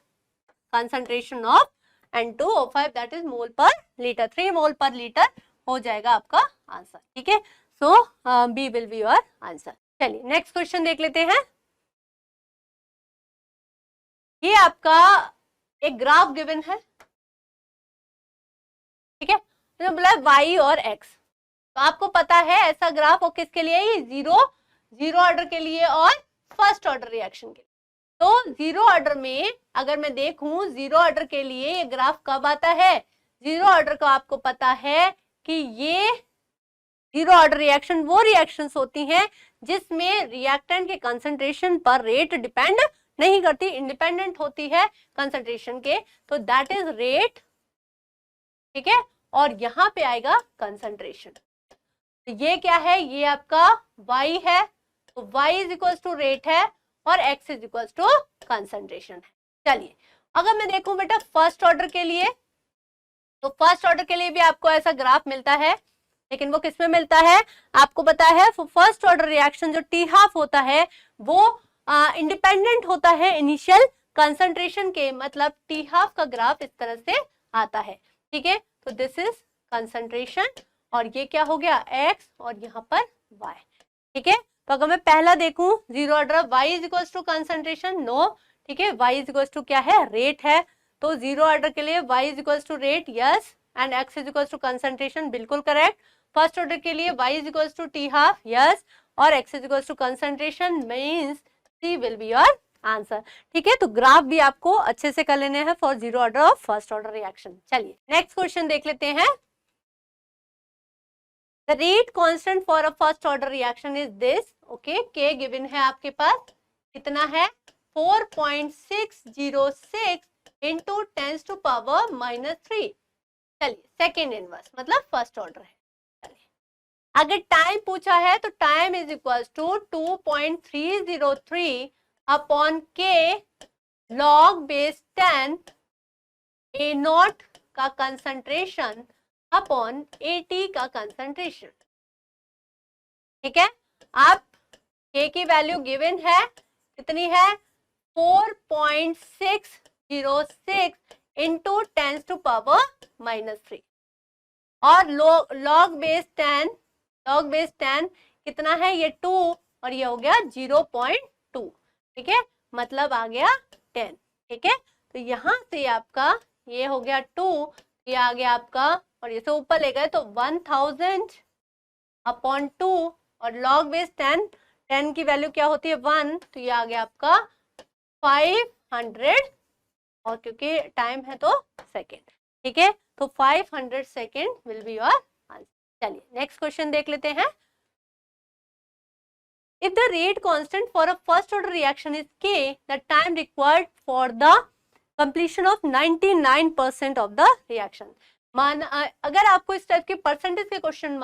concentration of N2O5 that is mole पर लीटर, 3 मोल पर लीटर हो जाएगा आपका आंसर, ठीक है। So B will be your answer. चलिए नेक्स्ट क्वेश्चन देख लेते हैं। ये आपका एक ग्राफ गिवन है, ठीक है, तो बोला y और x, तो आपको पता है ऐसा ग्राफ और किसके लिए, ये जीरो ऑर्डर के लिए और फर्स्ट ऑर्डर रिएक्शन के लिए। तो जीरो ऑर्डर में अगर मैं देखूं, जीरो ऑर्डर के लिए ये ग्राफ कब आता है, जीरो ऑर्डर को आपको पता है कि ये जीरो ऑर्डर रिएक्शन वो रिएक्शंस होती हैं जिसमें रिएक्टेंट के कंसंट्रेशन पर रेट डिपेंड नहीं करती, इंडिपेंडेंट होती है कंसंट्रेशन के, तो दैट इज रेट, ठीक है। और यहां पे आएगा कंसंट्रेशन। तो ये क्या है, ये आपका y है, तो y is equal to rate है और x is equal to concentration है। चलिए अगर मैं देखूं बेटा फर्स्ट ऑर्डर के लिए, तो फर्स्ट ऑर्डर के लिए भी आपको ऐसा ग्राफ मिलता है, लेकिन वो किसमें मिलता है, आपको पता है फर्स्ट ऑर्डर रिएक्शन जो टी हाफ होता है वो इंडिपेंडेंट होता है इनिशियल कंसंट्रेशन के, मतलब टी हाफ का ग्राफ इस तरह से आता है, ठीक है। तो दिस इज कंसंट्रेशन और ये क्या हो गया x और यहाँ पर y, ठीक है। तो अगर मैं पहला देखूं zero order y is equal to concentration, no, ठीक है, y इज इक्वल टू क्या है, रेट है, तो जीरो ऑर्डर के लिए y is equal to rate, yes, and x is equal to concentration, बिल्कुल करेक्ट। फर्स्ट ऑर्डर के लिए y is equal to T half, yes, और x is equal to concentration, means C will be your answer, ठीक है। तो graph भी आपको अच्छे से कर लेने हैं for zero order of first order reaction. चलिए नेक्स्ट क्वेश्चन देख लेते हैं। The rate constant for a first order reaction is this, okay, k given है आपके पास, कितना है 4.606 इंटू 10 टू पावर -3। चलिए सेकेंड इनवर्स मतलब फर्स्ट ऑर्डर है। चलिए अगर टाइम पूछा है तो time is equal to 2.303 upon K log base 10 A naught का कंसंट्रेशन अपॉन एटी का कंसंट्रेशन, ठीक है। आप के की वैल्यू गिवन है, कितनी है 4.606 इंटू 10 टू पावर -3 और लॉग बेस 10 कितना है, ये 2 और ये हो गया 0.2, ठीक है, मतलब आ गया 10, ठीक है। तो यहाँ से आपका ये हो गया 2, ये आ गया आपका, और ये से ऊपर ले गए तो 1000 अपॉन 2 और लॉग बेस 10 की वैल्यू क्या होती है 1, तो ये आ गया आपका 500 और क्योंकि टाइम है तो सेकेंड, ठीक है, तो 500 second will be your answer. चलिए नेक्स्ट क्वेश्चन देख लेते हैं। If the rate constant for a first order reaction is k, the time required for the completion of 99% of the reaction. मान अगर आपको इस टाइप के परसेंटेज के क्वेश्चन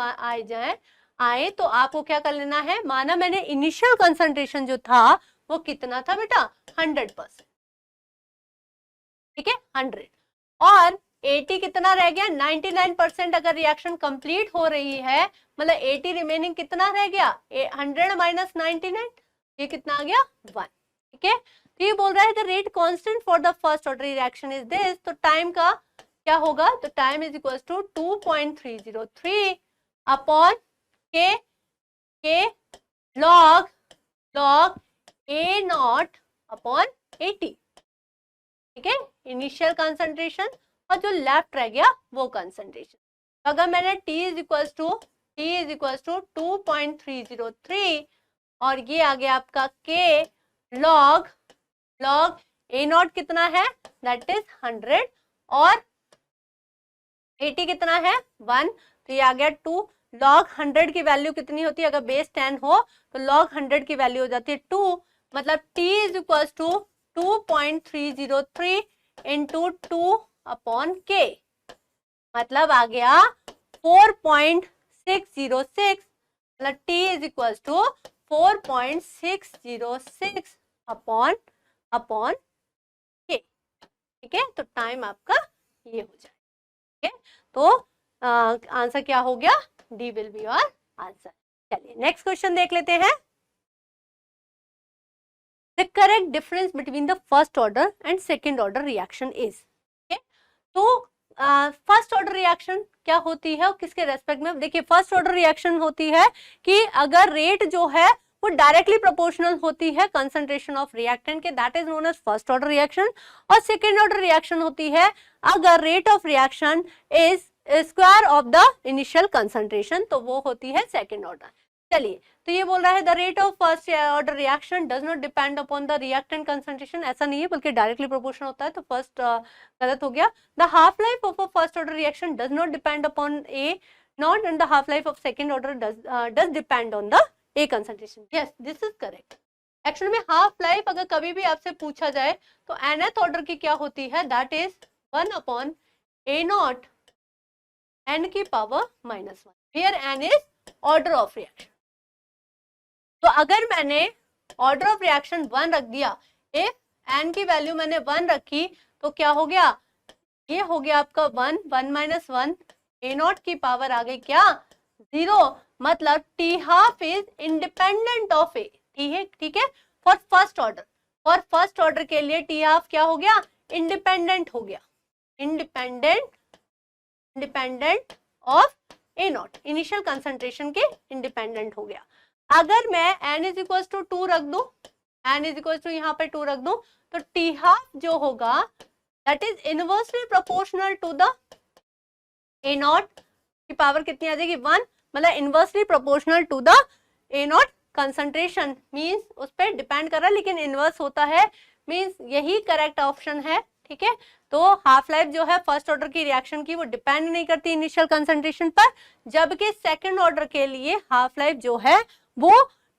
आए तो आपको क्या कर लेना है, माना मैंने इनिशियल कंसंट्रेशन जो था वो कितना था बेटा 100%, ठीक है 100, और 80 कितना रह गया 99%। अगर रिएक्शन कंप्लीट हो रही है मतलब 80 रिमेनिंग कितना रह गया 100 माइनस 99, ये कितना आ गया 1, ठीक है। तो ये बोल रहा है the rate constant for the first order reaction is this, तो टाइम का क्या होगा, तो time is equal to 2.303 upon K log A naught upon 80, ठीक है, इनिशियल कंसंट्रेशन और जो लेफ्ट रह गया वो कंसंट्रेशन। अगर मैंने t इज इक्वल टू 2.303 और ये आ गया आपका k लॉग ए नॉट कितना है दैट इज 100 और 80 कितना है 1, तो ये आ गया 2, लॉग 100 की वैल्यू कितनी होती है, अगर बेस 10 हो तो लॉग 100 की वैल्यू हो जाती है 2, मतलब t is equal to 2.303 into 2 upon K, मतलब आ गया 4.606, मतलब t is equal to 4.606 upon K, ठीक है। तो टाइम आपका ये हो जाए, ठीक है। तो आंसर क्या हो गया, D will be your answer. चलिए नेक्स्ट क्वेश्चन देख लेते हैं। The correct difference between the first order and second order reaction is, okay? तो फर्स्ट ऑर्डर रिएक्शन क्या होती है और किसके रेस्पेक्ट में, देखिए फर्स्ट ऑर्डर रिएक्शन होती है कि अगर रेट जो है वो डायरेक्टली प्रोपोर्शनल होती है कंसंट्रेशन ऑफ रिएक्टेंट के, that is known as first order reaction. और सेकेंड ऑर्डर रिएक्शन होती है अगर rate of reaction is square of the initial concentration, तो वो होती है सेकेंड ऑर्डर। चलिए तो ये बोल रहा है the rate of first order reaction does not depend upon the reactant concentration, ऐसा नहीं है बल्कि डायरेक्टली प्रोपोर्शनल होता है, तो फर्स्ट गलत हो गया। The half life of a first order reaction does not depend upon A not and the half life of second order does depend on the A concentration. Yes, this is correct. Actually में half life अगर कभी भी आपसे पूछा जाए तो nth order की क्या होती है, दैट इज 1/A0 n की power -1, here n is order of reaction. तो अगर मैंने ऑर्डर ऑफ रिएक्शन 1 रख दिया, इफ n की वैल्यू मैंने 1 रखी तो क्या हो गया, ये हो गया आपका 1 1 A0 की पावर आ गई क्या 0, मतलब T half is independent of A. ठीक है, for first order, for first order के लिए टी हाफ क्या हो गया, इंडिपेंडेंट हो गया, independent of A0, initial concentration के इंडिपेंडेंट हो गया. अगर मैं n इज इक्वल टू 2 रख दूं, n इज इक्वल टू यहाँ पे 2 रख दूं, तो टी हाफ जो होगा that is inversely proportional to the A0 की पावर कितनी आ जाएगी 1, मतलब inversely proportional to the A0 concentration. Means उस पर डिपेंड कर रहा है लेकिन इनवर्स होता है, मींस यही करेक्ट ऑप्शन है. ठीक है, तो हाफ लाइफ जो है फर्स्ट ऑर्डर की रिएक्शन की वो डिपेंड नहीं करती इनिशियल कंसंट्रेशन पर, जबकि सेकंड ऑर्डर के लिए हाफ लाइफ जो है वो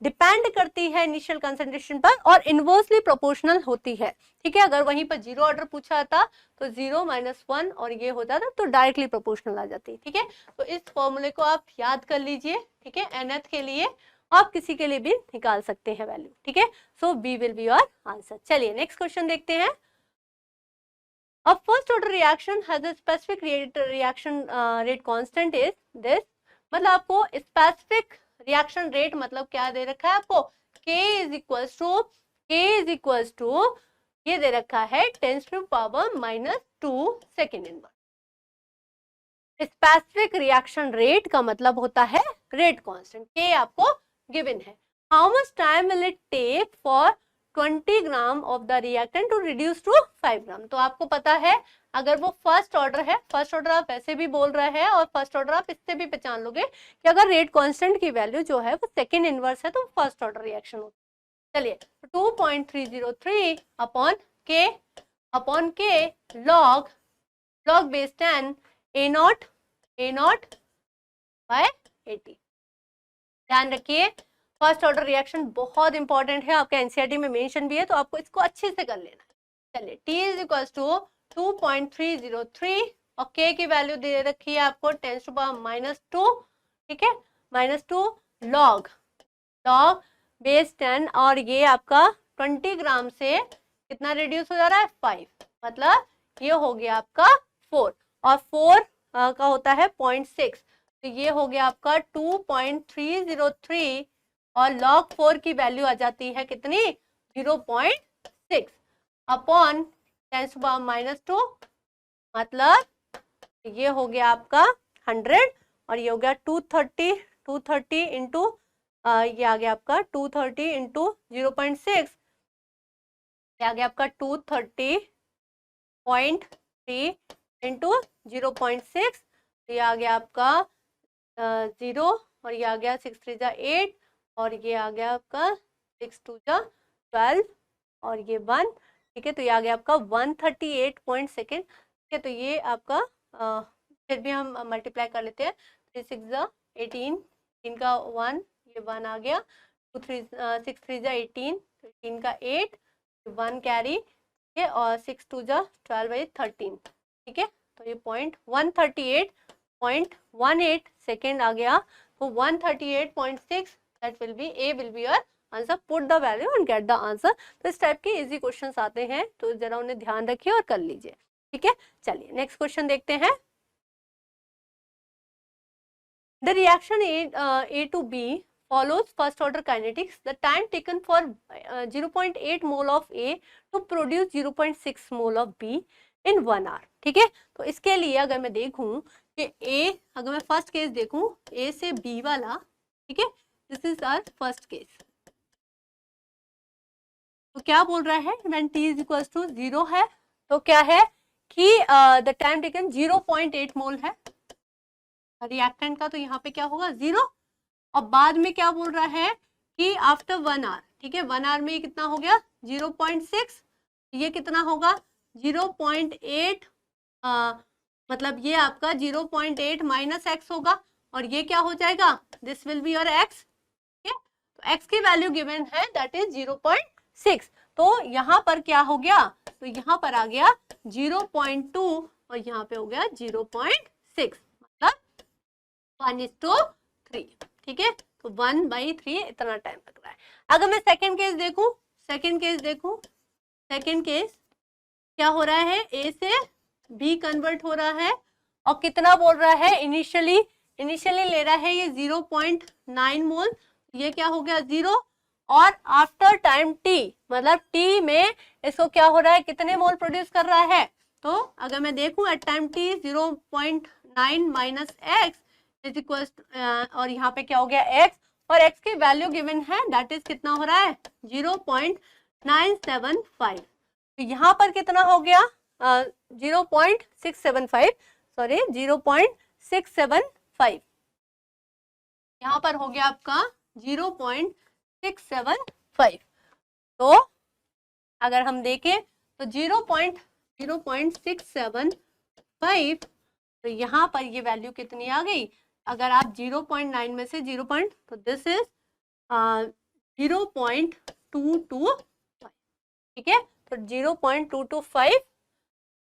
डिपेंड करती है इनिशियल कंसंट्रेशन पर और इनवर्सली प्रोपोर्शनल होती है. ठीक है, अगर वहीं पर जीरो ऑर्डर पूछा था तो 0 - 1 और ये हो जाता तो डायरेक्टली प्रोपोर्शनल आ जाती. ठीक है, तो इस फॉर्मूले को आप याद कर लीजिए. ठीक है, nth के लिए आप किसी के लिए भी निकाल सकते हैं वैल्यू. ठीक है, so B will be your answer. चलिए नेक्स्ट क्वेश्चन देखते हैं. A first order reaction has a specific reaction rate constant is this. मतलब आपको स्पेसिफिक रिएक्शन रेट मतलब क्या दे रखा है आपको, K इज इक्वल्स टू ये दे रखा है 10⁻⁻² second inverse. Specific reaction rate का मतलब होता है रेट कांस्टेंट, K आपको गिवन है. How much time will it take for 20 gram of the reactant to reduce to 5 gram. तो आपको पता है अगर वो फर्स्ट ऑर्डर है, फर्स्ट ऑर्डर आप वैसे भी बोल रहे हैं और फर्स्ट ऑर्डर आप इससे भी पहचान लोगे कि अगर रेट कांस्टेंट की वैल्यू जो है वो सेकेंड इनवर्स है तो फर्स्ट ऑर्डर रिएक्शन होता है. चलिए 2.303 upon K log base 10 A0 bye 80. ध्यान रखिए फर्स्ट ऑर्डर रिएक्शन बहुत इंपॉर्टेंट है, आपके एनसीईआरटी में मेंशन भी है, तो आपको इसको अच्छे से कर लेना है. चलिए t इज इक्वल टू 2.303 और k की वैल्यू दे रखी है आपको 10⁻². ठीक है, -2 लॉग बेस 10 और ये आपका 20 ग्राम से कितना रिड्यूस हो जा रहा है 5, मतलब ये हो गया आपका 4 और 4 का होता है 0.6, तो ये हो गया आपका 2.303 और log 4 की वैल्यू आ जाती है कितनी 0.6 अपॉन 10⁻², मतलब ये हो गया आपका 100 और ये हो गया 230 इंटू ये आ गया आपका 230 इंटू 0.6, ये आ गया आपका 230.3 इंटू 0.6, ये आ गया आपका 0 और ये आ गया 6 3 8 और ये आ गया आपका 6 2 12 और ये 1. ठीक है, तो ये आ गया आपका 138 सेकेंड. ठीक है, तो ये आपका फिर भी हम मल्टीप्लाई कर लेते हैं. 3 6 18, 3 का 1, ये 1 आ गया, 6 3 18, 18 का 8, 1 कैरी. ठीक है, और 6 2 12 13. ठीक है, तो ये 138.18 सेकेंड आ गया, तो 138.6 that will be A will be your answer. Put the value and get the answer. तो इस टाइप के इजी क्वेश्चंस आते हैं तो जरा उन्हें ध्यान रखिए और कर लीजिए. ठीक है, चलिए नेक्स्ट क्वेश्चन देखते हैं. The reaction A to B follows first order kinetics. The time taken for 0.8 mole of A to produce 0.6 mole of B in 1 hour. ठीक है, तो इसके लिए अगर मैं देखूं कि A, अगर मैं फर्स्ट केस देखूं A से B वाला, ठीक है, this is our first case, तो क्या बोल रहा है when t is equals to 0 है तो क्या है कि द टाइम टेकन 0.8 मोल है रिएक्टेंट का, तो यहाँ पे क्या होगा 0, और बाद में क्या बोल रहा है कि आफ्टर 1 आवर. ठीक है, 1 आवर में ये कितना हो गया 0.6, ये कितना होगा 0.8, मतलब ये आपका 0.8 - x होगा और ये क्या हो जाएगा, this will be your x. तो x की वैल्यू गिवन है दैट इज 0.6। तो यहाँ पर क्या हो गया, तो यहाँ पर आ गया 0.2 और यहाँ पे हो गया 0.6, मतलब 1:3। ठीक है, तो 1/3 इतना टाइम लग रहा है। अगर मैं सेकंड केस देखूं, सेकंड केस क्या हो रहा है, ए से बी कन्वर्ट हो रहा है और कितना बोल रहा है, इनिशियली ले रहा है ये 0.9 मोल, ये क्या हो गया 0, और आफ्टर टाइम टी, मतलब टी में इसको क्या हो रहा है, कितने मोल प्रोड्यूस कर रहा है। तो अगर मैं देखूं at time T 0.9 minus X is equal, और यहाँ पे क्या हो गया x, और x की वैल्यू गिवन है दैट इज कितना हो रहा है 0.975। तो यहाँ पर कितना हो गया 0.675, सॉरी 0.675, यहाँ पर हो गया आपका 0.675। तो अगर हम देखें तो 0.675, तो यहाँ पर ये वैल्यू कितनी आ गई, अगर आप 0.9 में से 0. तो दिस इज 0.225। ठीक है, तो 0.225,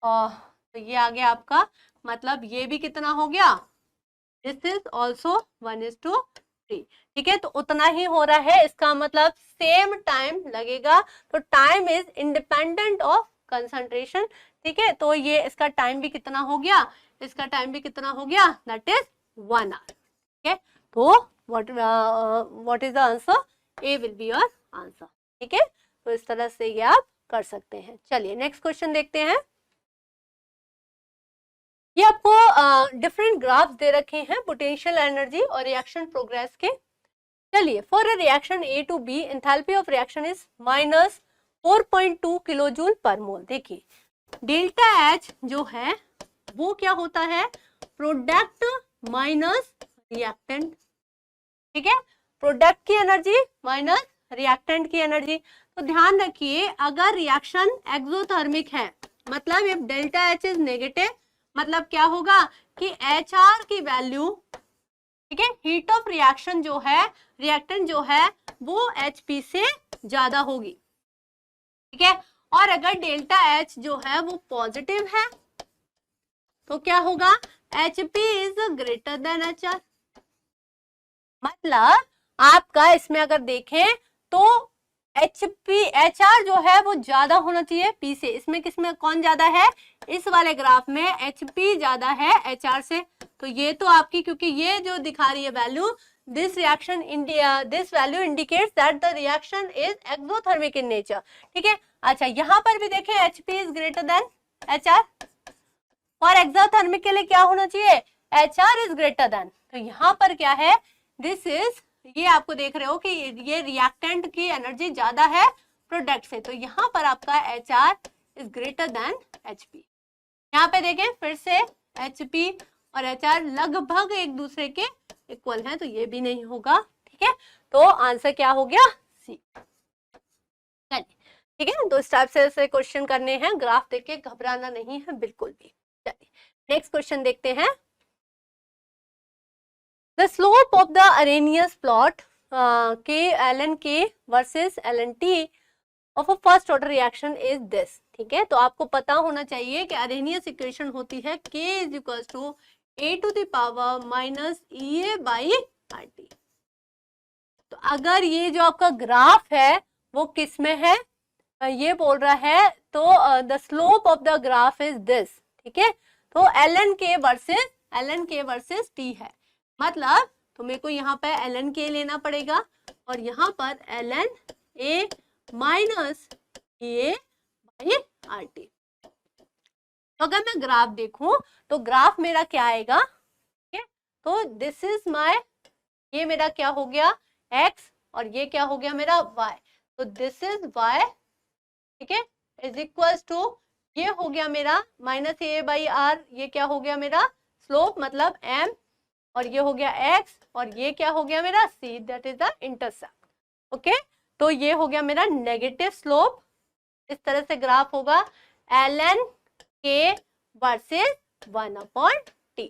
तो ये आ गया आपका, मतलब ये भी कितना हो गया, दिस इज ऑल्सो 1:3। ठीक है, तो उतना ही हो रहा है, इसका मतलब सेम टाइम लगेगा। तो time is independent of concentration. ठीक है, तो ये इसका टाइम भी कितना हो गया, इसका टाइम भी कितना हो गया, दैट इज 1 आवर। ठीक है, तो what is the answer, A will be your answer. ठीक है, तो इस तरह से ये आप कर सकते हैं। चलिए नेक्स्ट क्वेश्चन देखते हैं। ये आपको डिफरेंट ग्राफ्स दे रखे हैं पोटेंशियल एनर्जी और रिएक्शन प्रोग्रेस के। चलिए, for a reaction A to B enthalpy of reaction is -4.2 kilo joule per mole. देखिए डेल्टा एच जो है वो क्या होता है, प्रोडक्ट माइनस रिएक्टेंट। ठीक है, प्रोडक्ट की एनर्जी माइनस रिएक्टेंट की एनर्जी। तो ध्यान रखिए, अगर रिएक्शन एक्सोथर्मिक है, मतलब if delta H is negative, मतलब क्या होगा कि एच आर की वैल्यू, ठीक है, हीट ऑफ रिएक्शन जो है, रिएक्टेंट जो है वो एच पी से ज्यादा होगी। ठीक है, और अगर डेल्टा एच जो है वो पॉजिटिव है तो क्या होगा, H P is greater than H R. मतलब आपका इसमें अगर देखें तो एच आर जो है वो ज्यादा होना चाहिए पी से। इसमें किसमें कौन ज्यादा है, इस वाले ग्राफ में एच पी ज्यादा है एच आर से। तो ये तो आपकी, क्योंकि ये जो दिखा रही है value, this value indicates that the reaction is exothermic in nature. ठीक है, अच्छा यहाँ पर भी देखें H P is greater than H R, और एक्सोथर्मिक के लिए क्या होना चाहिए, H R is greater than. तो यहाँ पर क्या है, दिस इज, ये आपको देख रहे हो कि ये रिएक्टेंट की एनर्जी ज्यादा है प्रोडक्ट से, तो यहाँ पर आपका H R is greater than H P. यहाँ पे देखें फिर से एच पी और एच आर लगभग एक दूसरे के इक्वल हैं, तो ये भी नहीं होगा। ठीक है, तो आंसर क्या हो गया, सी। चलिए ठीक है, तो इस टाइप से ऐसे क्वेश्चन करने हैं, ग्राफ देख के घबराना नहीं है बिल्कुल भी। चलिए नेक्स्ट क्वेश्चन देखते हैं। The slope of the Arrhenius plot K ln K versus ln T of a first order reaction is this। ठीक है, तो आपको पता होना चाहिए कि Arrhenius इक्वेशन होती है K is equals to a to the power minus EA by RT। तो अगर ये जो आपका ग्राफ है वो किस में है, ये बोल रहा है, तो the slope of the graph is this। ठीक है, तो ln K versus T है, मतलब तो मेरे को यहाँ पे ln K लेना पड़ेगा और यहाँ पर ln A minus EA by RT। तो अगर मैं ग्राफ देखूं तो ग्राफ मेरा क्या आएगा, ठीक है, तो दिस इज माय, ये मेरा क्या हो गया x और ये क्या हो गया मेरा y। तो दिस इज y, ठीक है, इज इक्वल्स टू, ये हो गया मेरा माइनस ए बाई आर, ये क्या हो गया मेरा स्लोप मतलब m, और ये हो गया x और ये क्या हो गया मेरा c, that is the intercept. Okay, तो ये हो गया मेरा नेगेटिव स्लोप। इस तरह से ग्राफ होगा ln k versus 1/t,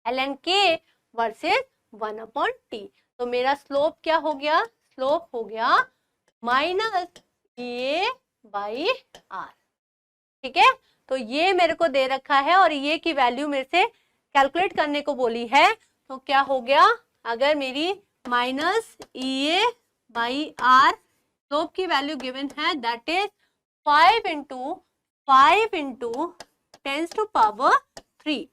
ln k versus 1/t। तो मेरा स्लोप क्या हो गया, स्लोप हो गया माइनस EA बाई R। ठीक है, तो ये मेरे को दे रखा है और ये की वैल्यू मेरे से कैलकुलेट करने को बोली है। तो क्या हो गया, अगर मेरी minus EA by R slope की वैल्यू गिवन है, that is 5 into 10 to power 3। ठीक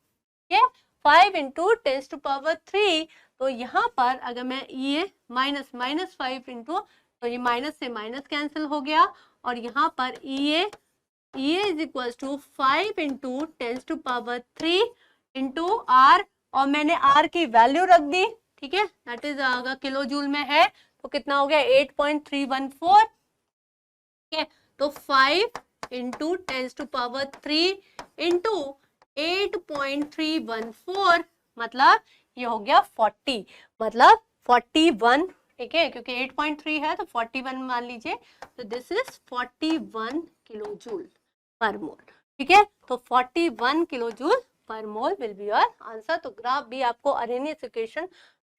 है, 5 इंटू 10 टू पावर 3। तो यहाँ पर अगर मैं EA माइनस 5 इंटू, तो ये माइनस से माइनस कैंसिल हो गया, और यहाँ पर EA is equal to 5 into 10 to power 3 into R, और मैंने R की वैल्यू रख दी। ठीक है, दैट इज अगर किलो जूल में है तो कितना हो गया 8.314। ठीक है, तो 5 इंटू 10 टू पावर 3 इंटू 8.314 मतलब ये हो गया 40, मतलब 41। ठीक है, क्योंकि 8.3 है तो 41 मान लीजिए, तो this is 41 kilo joule per मोल। ठीक है, तो 41 kilo joule per mole will be your answer. तो ग्राफ भी आपको Arrhenius equation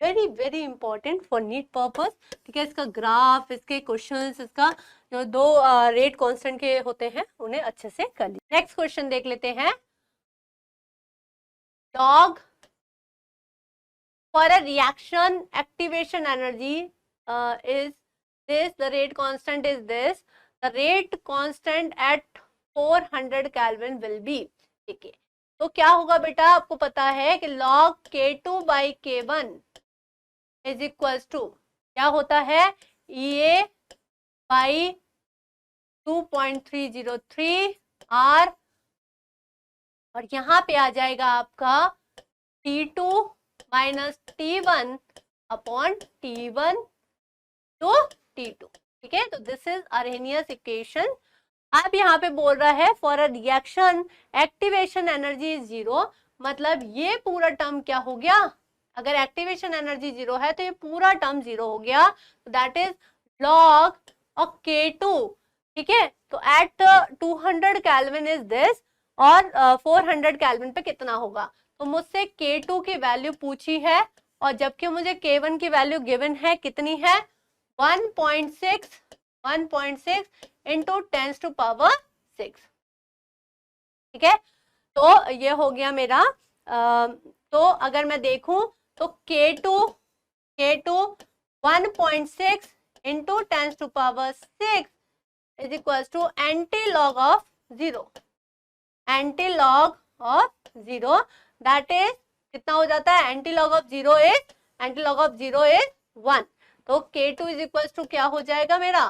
very very important for NEET purpose. ठीक है, इसका ग्राफ, इसके क्वेश्चंस, इसका जो दो रेट कांस्टेंट के होते हैं उन्हें अच्छे से कर लीजिए। नेक्स्ट क्वेश्चन देख लेते हैं। log for a reaction activation energy is this, the rate constant is this, the rate constant at 400 Kelvin will be। ठीक है, तो क्या होगा बेटा, आपको पता है कि log K2 by K1 is equals to क्या होता है, EA बाई 2.303 R, और यहाँ पे आ जाएगा आपका T2 minus T1 upon T1 to T2। ठीक है, तो दिस इज अरेनियस इक्वेशन। अब यहाँ पे बोल रहा है for a reaction activation energy is 0, मतलब ये पूरा टर्म क्या हो गया, अगर एक्टिवेशन एनर्जी 0 है तो ये पूरा टर्म 0 हो गया, that is log of K2। ठीक है, तो एट 200 केल्विन इज दिस, और 400 केल्विन पे कितना होगा। तो मुझसे K2 की वैल्यू पूछी है, और जबकि मुझे K1 की वैल्यू गिवन है, कितनी है 1.6 इंटू 10 टू पावर 6। ठीक है, तो ये हो गया मेरा तो अगर मैं देखूं तो K2 1.6 into 10 to power 6 is equal to anti log of 0, anti log of 0, that is कितना हो जाता है, एंटी लॉग ऑफ 0 इज 1। तो K2 इज इक्वल टू क्या हो जाएगा मेरा,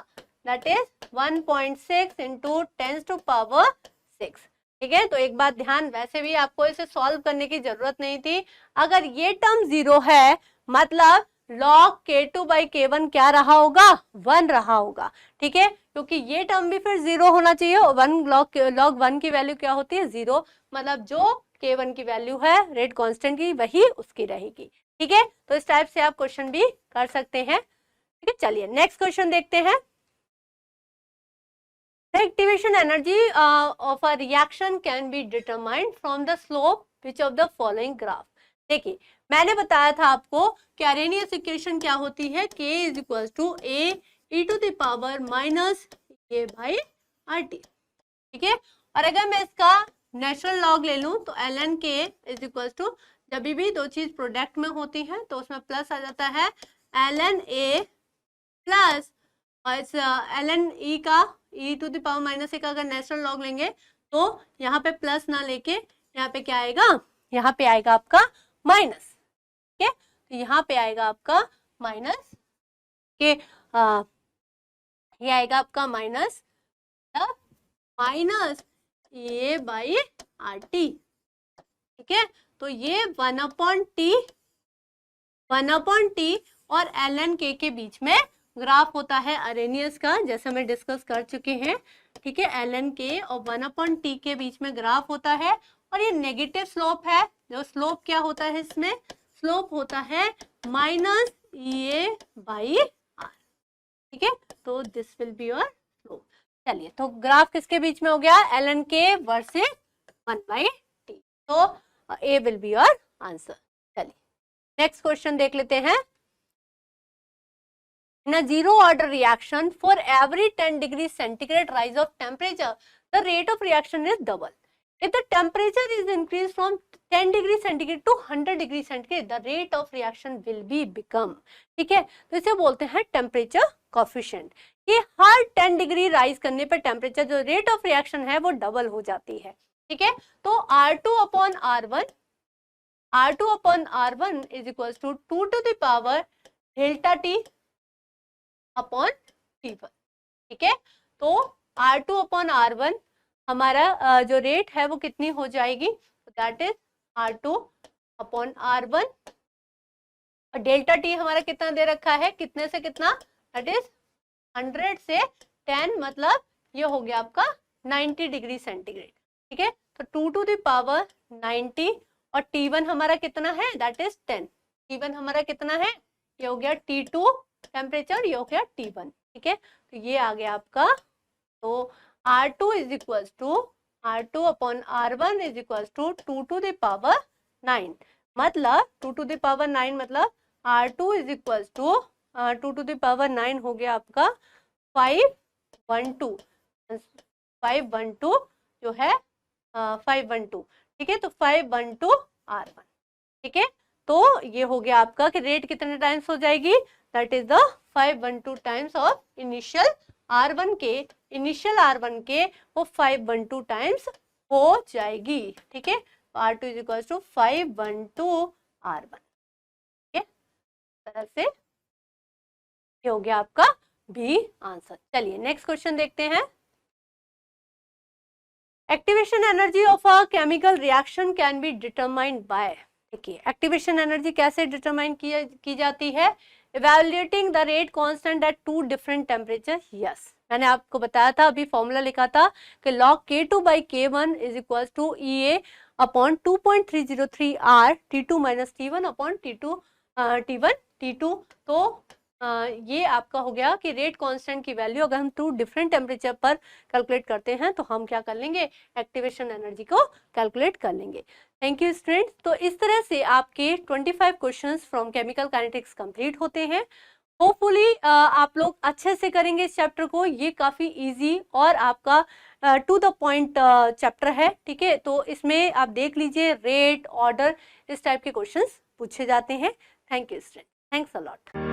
that is 1.6 into 10 to power 6। ठीक है, तो एक बात ध्यान, वैसे भी आपको इसे सॉल्व करने की जरूरत नहीं थी। अगर ये टर्म 0 है मतलब log K2 बाई K1 क्या रहा होगा, 1 रहा होगा। ठीक है, क्योंकि ये टर्म भी फिर 0 होना चाहिए, और log 1 की वैल्यू क्या होती है 0, मतलब जो K1 की वैल्यू है रेट कांस्टेंट की वही उसकी रहेगी। ठीक है, तो इस टाइप से आप क्वेश्चन भी कर सकते हैं। ठीक है, चलिए नेक्स्ट क्वेश्चन देखते हैं। The activation energy of a reaction can be determined from the slope which of the following graph। देखिए, मैंने बताया था आपको कि अरेनियस इक्वेशन क्या होती है, K is equal to A e to the power minus A by RT। ठीक है, और अगर मैं इसका नेचुरल लॉग ले लूं तो ln K is equal to, जब भी दो चीज प्रोडक्ट में होती है तो उसमें प्लस आ जाता है, ln A प्लस और इस ln E का e to the power minus A का अगर नेचुरल लॉग लेंगे तो यहाँ पे प्लस ना लेके यहाँ पे क्या आएगा, यहाँ पे आएगा आपका माइनस। ठीक है, तो यहाँ पे आएगा आपका माइनस के ये आएगा आपका माइनस ए बाई RT। ठीक है, तो ये 1/T और ln K के बीच में ग्राफ होता है अरेनियस का, जैसे हम डिस्कस कर चुके हैं। ठीक है, ln K और 1/T के बीच में ग्राफ होता है, और ये नेगेटिव स्लोप है। जो स्लोप क्या होता है इसमें, स्लोप होता है माइनस EA बाई R। ठीक है, तो this will be your slope. चलिए, तो ग्राफ किसके बीच में हो गया, ln K वर्सेस 1/T, तो A will be your answer. चलिए नेक्स्ट क्वेश्चन देख लेते हैं। In a zero order reaction, for every 10 degrees centigrade rise of temperature, the rate of reaction is double. If the temperature is increased from 10 degree centigrade to 100 degree centigrade, the rate of reaction will be become. ठीक है, तो इसे बोलते हैं temperature coefficient, कि हर 10 degree rise करने पर temperature जो रेट ऑफ रिएक्शन है वो डबल हो जाती है। ठीक है, तो R2 upon R1 is equal to 2 to the power delta T upon T1। ठीक है, तो R2 अपॉन R1 हमारा जो रेट है वो कितनी हो जाएगी, that is R2 upon R1, और डेल्टा टी हमारा कितना दे रखा है, कितने से कितना, दैट इज 100 से 10, मतलब ये हो गया आपका 90 डिग्री सेंटीग्रेड। ठीक है, तो 2 to the पावर 90, और T1 हमारा कितना है, दैट इज 10। T1 हमारा कितना है, ये हो गया T2 टेम्परेचर, ये हो गया T1। ठीक है, तो ये आ गया आपका, तो R2 is equal to R2 upon R1 is equal to 2 to the power 9, मतलब 2 to the पावर 9 मतलब R2 is equal to 2 to the power 9 हो गया आपका 512 जो है 512। ठीक है, तो 512 R1। ठीक है, तो ये हो गया आपका कि रेट कितने टाइम्स हो जाएगी, that is the 512 times of initial R1 के वो 512 टाइम्स हो जाएगी। ठीक है, R2 is equal to 512 R1। ठीक है, तरह से ये हो गया आपका बी आंसर। चलिए नेक्स्ट क्वेश्चन देखते हैं। Activation energy of a chemical reaction can be determined by, देखिए एक्टिवेशन एनर्जी कैसे डिटरमाइन की जाती है, evaluating the rate constant eight 2 different temperature. Yes, मैंने आपको बताया था, अभी फॉर्मूला लिखा था कि log K2 by K1 is equal to EA upon 2.303 R T2 minus T1 upon T1 T2। तो ये आपका हो गया कि रेट कांस्टेंट की वैल्यू अगर हम 2 डिफरेंट टेम्परेचर पर कैलकुलेट करते हैं तो हम क्या कर लेंगे, एक्टिवेशन एनर्जी को कैलकुलेट कर लेंगे। Thank you students. तो इस तरह से आपके 25 questions from chemical kinetics complete होते हैं। होपफुली आप लोग अच्छे से करेंगे इस चैप्टर को, ये काफ़ी इजी और आपका टू द पॉइंट चैप्टर है। ठीक है, तो इसमें आप देख लीजिए रेट, ऑर्डर, इस टाइप के क्वेश्चंस पूछे जाते हैं। Thank you student, thanks a lot.